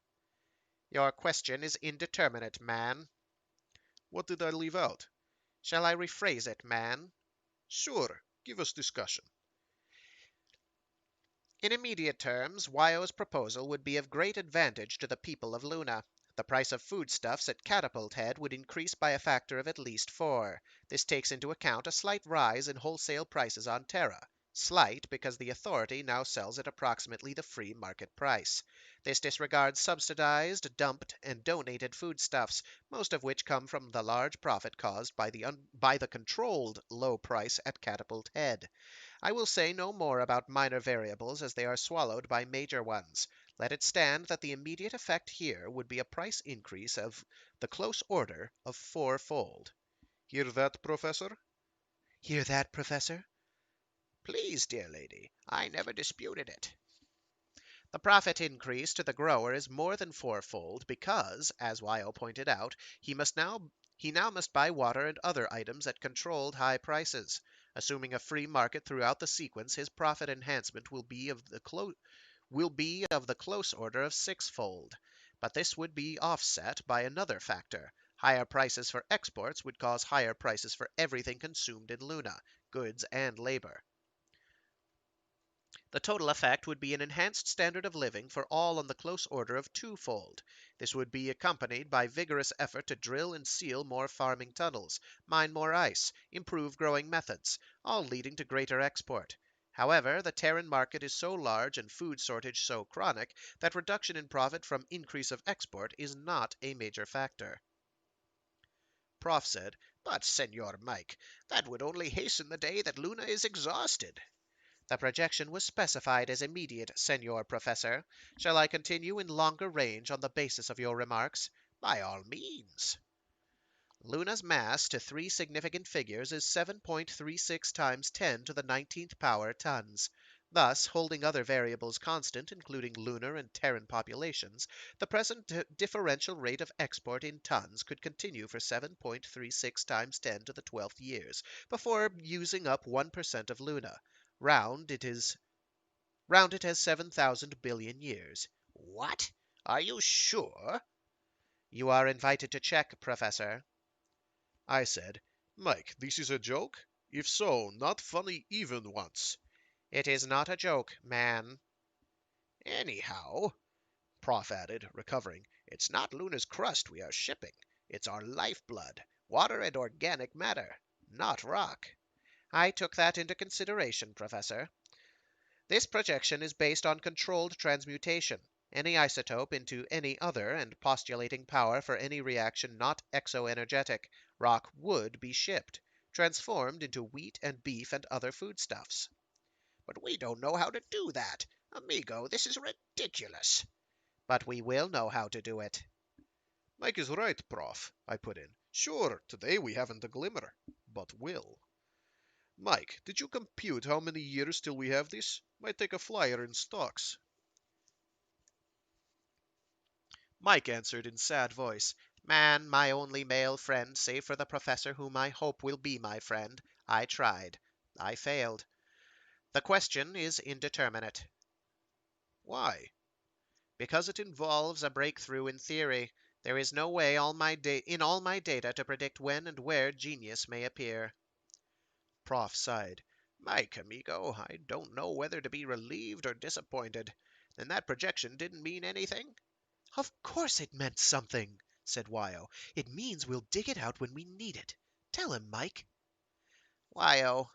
Your question is indeterminate, man. What did I leave out? Shall I rephrase it, man? Sure, give us discussion. In immediate terms, Wyo's proposal would be of great advantage to the people of Luna. The price of foodstuffs at Catapult Head would increase by a factor of at least 4. This takes into account a slight rise in wholesale prices on Terra. Slight because the Authority now sells at approximately the free market price. This disregards subsidized, dumped, and donated foodstuffs, most of which come from the large profit caused by the controlled low price at Catapult Head. I will say no more about minor variables as they are swallowed by major ones. Let it stand that the immediate effect here would be a price increase of the close order of 4-fold. Hear that, Professor? Hear that, Professor? Please, dear lady, I never disputed it. The profit increase to the grower is more than 4-fold because, as Wyo pointed out, he now must buy water and other items at controlled high prices. Assuming a free market throughout the sequence, his profit enhancement will be of the close order of 6-fold. But this would be offset by another factor. Higher prices for exports would cause higher prices for everything consumed in Luna, goods and labor. The total effect would be an enhanced standard of living for all on the close order of 2-fold. This would be accompanied by vigorous effort to drill and seal more farming tunnels, mine more ice, improve growing methods, all leading to greater export. However, the Terran market is so large and food shortage so chronic that reduction in profit from increase of export is not a major factor. Prof said, But, Senor Mike, that would only hasten the day that Luna is exhausted. The projection was specified as immediate, Senor Professor. Shall I continue in longer range on the basis of your remarks? By all means. Luna's mass to 3 significant figures is 7.36 times 10 to the 19th power tons. Thus, holding other variables constant, including lunar and Terran populations, the present differential rate of export in tons could continue for 7.36 times 10 to the 12th years, before using up 1% of Luna. Round it as 7,000 billion years. What? Are you sure? You are invited to check, Professor. I said, Mike, this is a joke? If so, not funny even once. It is not a joke, man. Anyhow, Prof added, recovering, it's not Luna's crust we are shipping. It's our lifeblood, water and organic matter, not rock. I took that into consideration, Professor. This projection is based on controlled transmutation, any isotope into any other, and postulating power for any reaction not exoenergetic. Rock would be shipped, transformed into wheat and beef and other foodstuffs. But we don't know how to do that. Amigo, this is ridiculous. But we will know how to do it. Mike is right, Prof, I put in. Sure, today we haven't a glimmer, but will. Mike, did you compute how many years till we have this? Might take a flyer in stocks. Mike answered in sad voice, Man, my only male friend, save for the professor whom I hope will be my friend, I tried. I failed. The question is indeterminate. Why? Because it involves a breakthrough in theory. There is no way in all my data to predict when and where genius may appear. Prof sighed. Mike, amigo, I don't know whether to be relieved or disappointed. Then that projection didn't mean anything? Of course it meant something, said Wyo. It means we'll dig it out when we need it. Tell him, Mike. Wyo,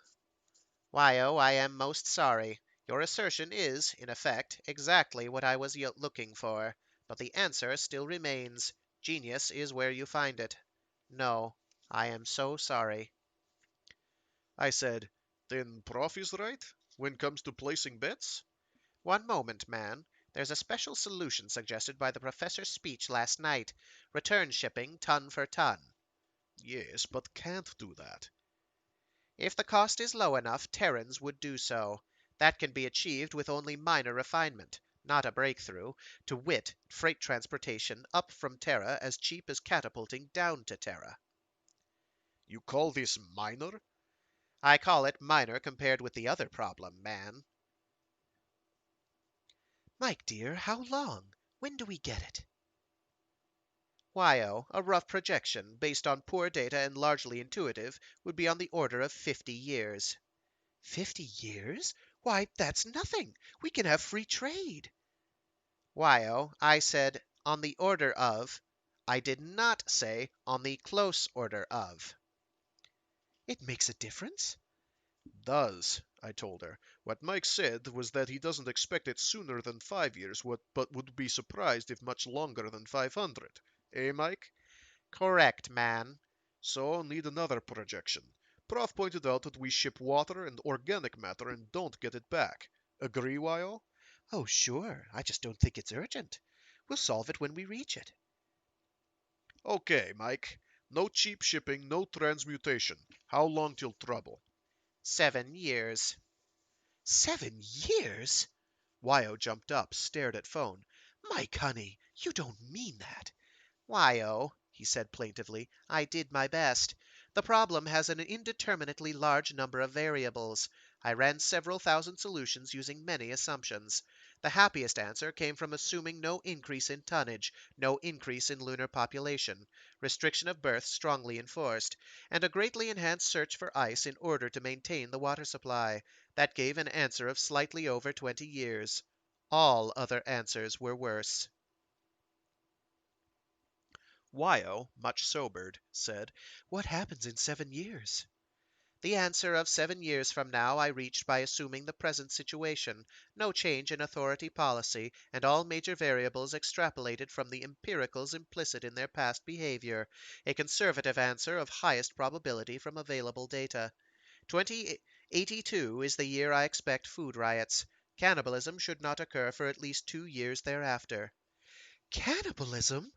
I am most sorry. Your assertion is, in effect, exactly what I was looking for. But the answer still remains. Genius is where you find it. No, I am so sorry. I said, then Prof is right when comes to placing bets? One moment, man. There's a special solution suggested by the professor's speech last night. Return shipping, ton for ton. Yes, but can't do that. If the cost is low enough, Terrans would do so. That can be achieved with only minor refinement, not a breakthrough, to wit, freight transportation up from Terra as cheap as catapulting down to Terra. You call this minor? I call it minor compared with the other problem, man. Mike, dear, how long? When do we get it? Wyo, a rough projection, based on poor data and largely intuitive, would be on the order of 50 years. 50 years? Why, that's nothing. We can have free trade. Wyo, I said on the order of. I did not say on the close order of. It makes a difference? Does, I told her. What Mike said was that he doesn't expect it sooner than 5 years, but would be surprised if much longer than 500. Eh, Mike? Correct, man. So, need another projection. Prof pointed out that we ship water and organic matter and don't get it back. Agree, Wyo? Oh, sure. I just don't think it's urgent. We'll solve it when we reach it. Okay, Mike. No cheap shipping, no transmutation. How long till trouble? 7 years. 7 years? Wyo jumped up, stared at phone. Mike, honey, you don't mean that. Why, he said plaintively, I did my best. The problem has an indeterminately large number of variables. I ran several thousand solutions using many assumptions. The happiest answer came from assuming no increase in tonnage, no increase in lunar population, restriction of births strongly enforced, and a greatly enhanced search for ice in order to maintain the water supply. That gave an answer of slightly over 20 years. All other answers were worse. Wyo, much sobered, said, What happens in 7 years? The answer of 7 years from now I reached by assuming the present situation, no change in authority policy, and all major variables extrapolated from the empiricals implicit in their past behavior, a conservative answer of highest probability from available data. 2082 is the year I expect food riots. Cannibalism should not occur for at least 2 years thereafter. Cannibalism?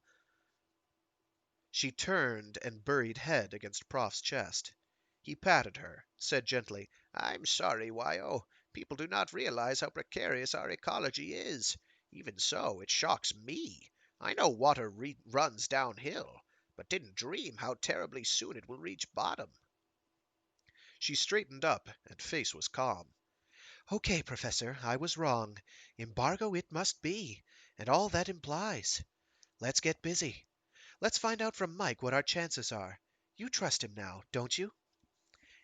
She turned and buried head against Prof's chest. He patted her, said gently, I'm sorry, Wyo. People do not realize how precarious our ecology is. Even so, it shocks me. I know water runs downhill, but didn't dream how terribly soon it will reach bottom. She straightened up, and face was calm. Okay, Professor, I was wrong. Embargo it must be, and all that implies. Let's get busy. Let's find out from Mike what our chances are. You trust him now, don't you?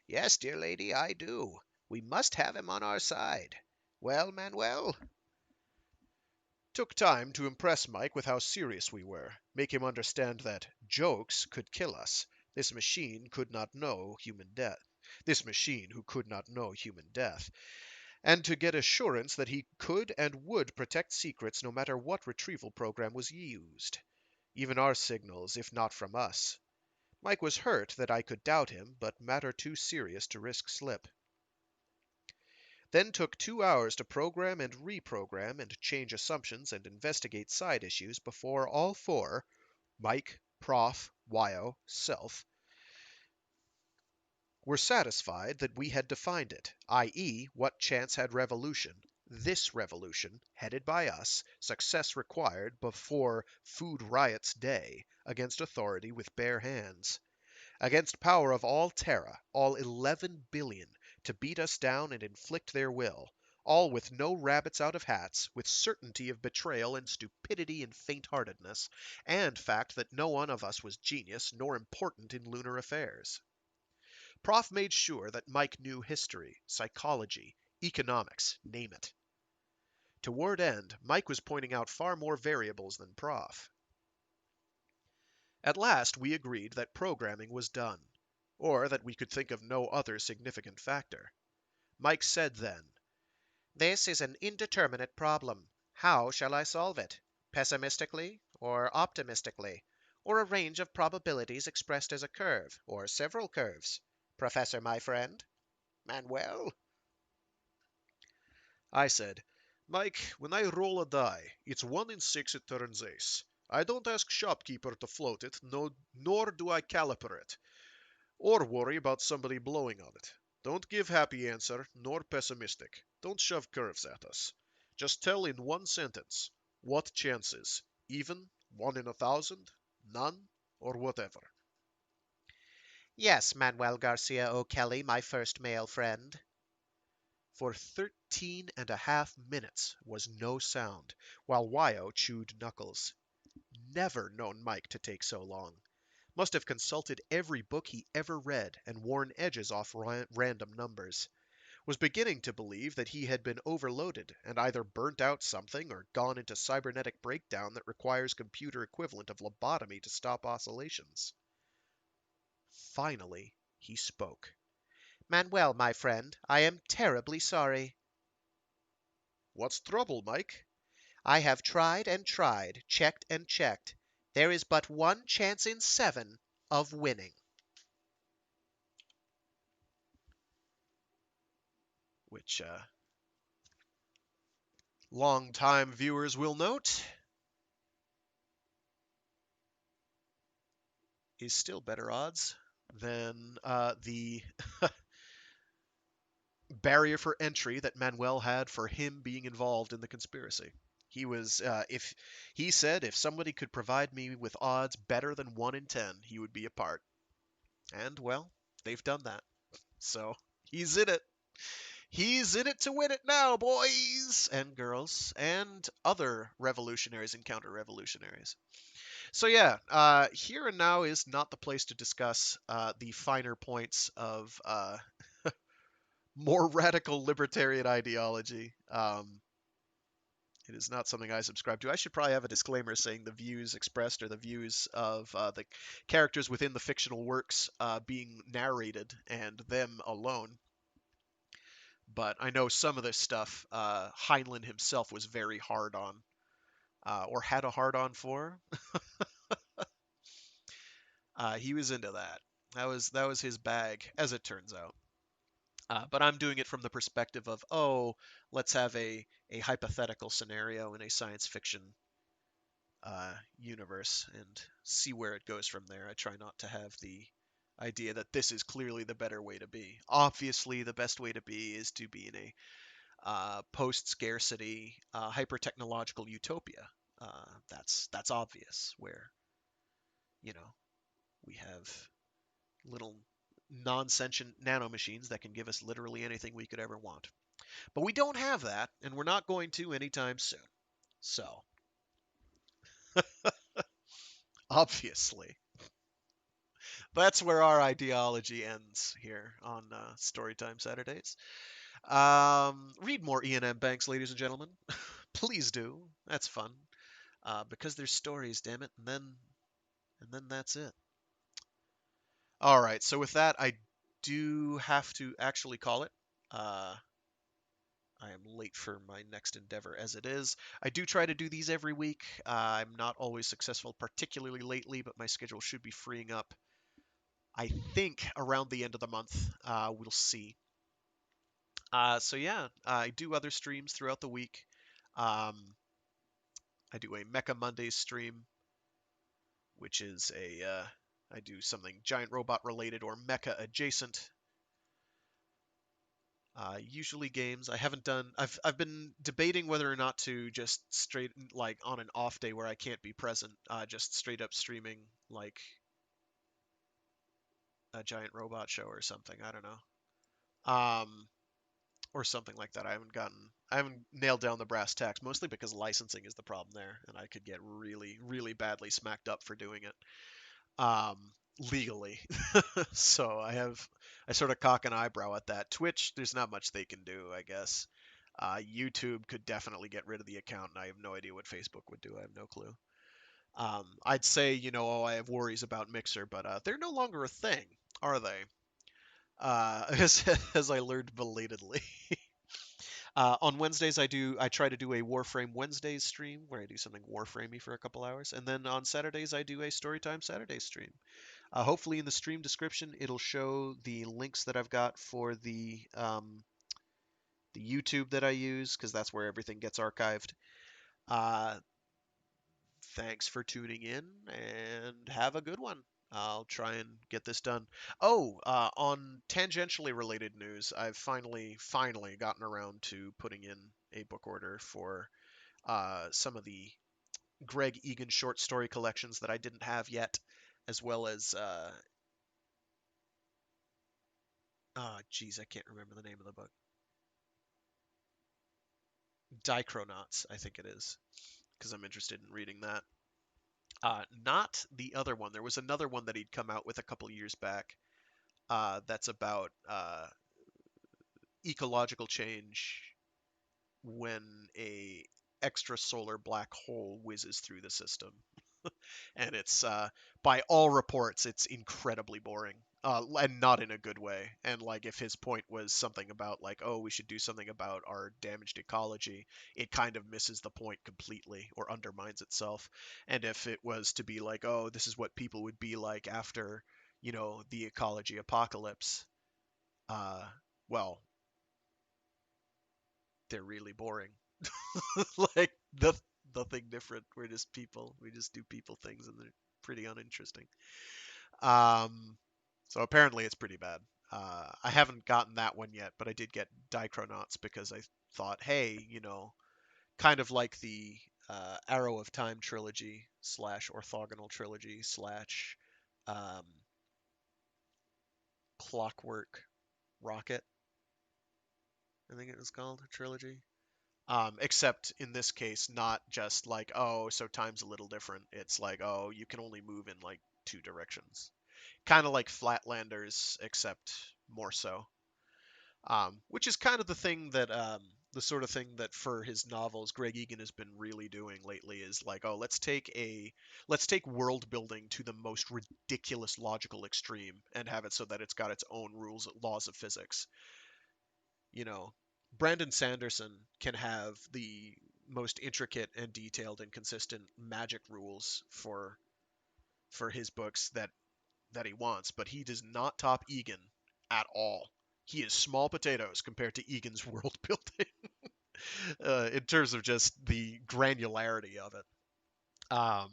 Yes, dear lady, I do. We must have him on our side. Well, Manuel? Took time to impress Mike with how serious we were, make him understand that jokes could kill us. This machine could not know human death. This machine who could not know human death. And to get assurance that he could and would protect secrets no matter what retrieval program was used. Even our signals, if not from us. Mike was hurt that I could doubt him, but matter too serious to risk slip. Then took 2 hours to program and reprogram and change assumptions and investigate side issues before all four, Mike, Prof, Wyo, self, were satisfied that we had defined it, i.e., what chance had revolution, this revolution, headed by us, success required before Food Riots Day, against authority with bare hands. Against power of all Terra, all 11 billion, to beat us down and inflict their will, all with no rabbits out of hats, with certainty of betrayal and stupidity and faint-heartedness, and fact that no one of us was genius nor important in lunar affairs. Prof made sure that Mike knew history, psychology, economics, name it. Toward end, Mike was pointing out far more variables than Prof. At last we agreed that programming was done, or that we could think of no other significant factor. Mike said then, This is an indeterminate problem. How shall I solve it? Pessimistically or optimistically? or a range of probabilities expressed as a curve, or several curves. Professor, my friend. Manuel? I said, Mike, when I roll a die, it's 1 in 6 it turns ace. I don't ask shopkeeper to float it, no, nor do I caliper it, or worry about somebody blowing on it. Don't give happy answer, nor pessimistic. Don't shove curves at us. Just tell in 1 sentence. What chances? Even? 1 in 1,000? None? Or whatever. Yes, Manuel Garcia O'Kelly, my first male friend. For 13.5 minutes was no sound, while Wyo chewed knuckles. Never known Mike to take so long. Must have consulted every book he ever read and worn edges off random numbers. Was beginning to believe that he had been overloaded and either burnt out something or gone into cybernetic breakdown that requires computer equivalent of lobotomy to stop oscillations. Finally, he spoke. Manuel, my friend, I am terribly sorry. What's trouble, Mike? I have tried and tried, checked and checked. There is but one chance in 7 of winning. Which, long-time viewers will note is still better odds than the barrier for entry that Manuel had for him being involved in the conspiracy. He was, if he said if somebody could provide me with odds better than 1 in 10, he would be a part. And well, they've done that. So he's in it. He's in it to win it now, boys and girls, and other revolutionaries and counter-revolutionaries. So yeah, here and now is not the place to discuss the finer points of more radical libertarian ideology. It is not something I subscribe to. I should probably have a disclaimer saying the views expressed are the views of the characters within the fictional works being narrated and them alone. But I know some of this stuff Heinlein himself was very hard on, or had a hard on for. He was into that. That was his bag, as it turns out. But I'm doing it from the perspective of, oh, let's have a hypothetical scenario in a science fiction universe and see where it goes from there. I try not to have the idea that this is clearly the better way to be. Obviously, the best way to be is to be in a post-scarcity, hyper-technological utopia. That's obvious, where you know we have little non-sentient nanomachines that can give us literally anything we could ever want. But we don't have that, and we're not going to anytime soon. So, obviously, that's where our ideology ends here on Storytime Saturdays. Read more E&M Banks, ladies and gentlemen. Please do. That's fun. Because there's stories, damn it, and then that's it. All right. So with that, I do have to actually call it. I am late for my next endeavor as it is. I do try to do these every week. I'm not always successful, particularly lately, but my schedule should be freeing up, I think, around the end of the month. We'll see. So yeah, I do other streams throughout the week. Um, I do a Mecha Mondays stream, which is I do something giant robot related or mecha adjacent. Usually games. I haven't done. I've been debating whether or not to just straight like on an off day where I can't be present, just straight up streaming like a giant robot show or something. I don't know. Or something like that. I haven't nailed down the brass tacks, mostly because licensing is the problem there, and I could get really, really badly smacked up for doing it. Um, legally. So I sort of cock an eyebrow at that. Twitch, there's not much they can do, I guess. YouTube could definitely get rid of the account, and I have no idea what Facebook would do. I have no clue. I'd say, oh, I have worries about Mixer, but they're no longer a thing, are they? As I learned belatedly. On Wednesdays, I try to do a Warframe Wednesdays stream where I do something Warframey for a couple hours, and then on Saturdays I do a Storytime Saturdays stream. Hopefully, in the stream description, it'll show the links that I've got for the YouTube that I use because that's where everything gets archived. Uh, Thanks for tuning in and have a good one. I'll try and get this done. Oh, on tangentially related news, I've finally gotten around to putting in a book order for some of the Greg Egan short story collections that I didn't have yet, as well as oh, geez, I can't remember the name of the book. Dichronauts, I think it is, because I'm interested in reading that. Not the other one. There was another one that he'd come out with a couple years back. That's about ecological change when a extrasolar black hole whizzes through the system. And it's by all reports it's incredibly boring, and not in a good way. And like if his point was something about like, oh, we should do something about our damaged ecology, it kind of misses the point completely or undermines itself. And if it was to be like, oh, this is what people would be like after, the ecology apocalypse, uh well, they're really boring. Like nothing different. We're just people. We just do people things, and they're pretty uninteresting. Um, so apparently it's pretty bad. I haven't gotten that one yet, but I did get Dichronauts because I thought, hey, kind of like the Arrow of Time trilogy slash orthogonal trilogy slash um, Clockwork Rocket, I think it was called, a trilogy. Except in this case, not just like, oh, so time's a little different. It's like, oh, you can only move in like two directions. Kind of like Flatlanders, except more so. Which is kind of the sort of thing that for his novels, Greg Egan has been really doing lately is like, oh, let's take world building to the most ridiculous logical extreme and have it so that it's got its own rules, laws of physics. You know, Brandon Sanderson can have the most intricate and detailed and consistent magic rules for his books that he wants, but he does not top Egan at all. He is small potatoes compared to Egan's world building in terms of just the granularity of it. Um,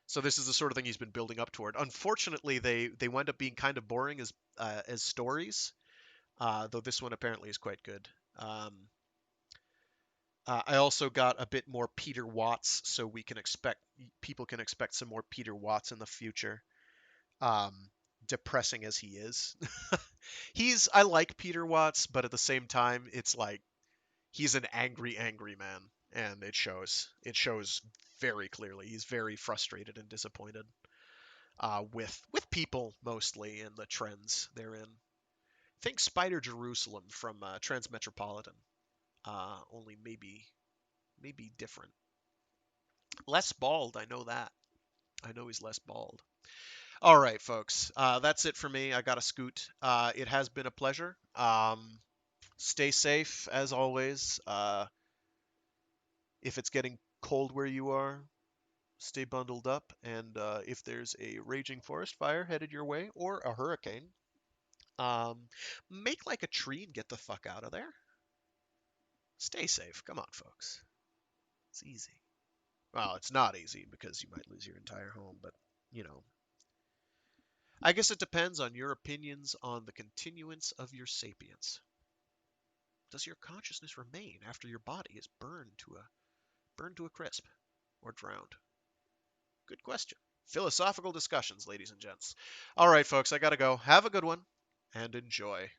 so this is the sort of thing he's been building up toward. Unfortunately, they wind up being kind of boring as stories, though this one apparently is quite good. I also got a bit more Peter Watts, so people can expect some more Peter Watts in the future. Um, Depressing as he is, I like Peter Watts, but at the same time, it's like he's an angry, angry man, and it shows. It shows very clearly. He's very frustrated and disappointed with people mostly and the trends they're in. Think Spider Jerusalem from Transmetropolitan, only maybe different. Less bald, I know that. I know he's less bald. All right, folks. That's it for me. I got to scoot. It has been a pleasure. Stay safe as always. If it's getting cold where you are, stay bundled up. And if there's a raging forest fire headed your way or a hurricane, um, make like a tree and get the fuck out of there. Stay safe. Come on, folks. It's easy. Well, it's not easy because you might lose your entire home, but you know, I guess it depends on your opinions on the continuance of your sapience. Does your consciousness remain after your body is burned to a crisp or drowned? Good question. Philosophical discussions, ladies and gents. All right, folks, I gotta go. Have a good one and enjoy.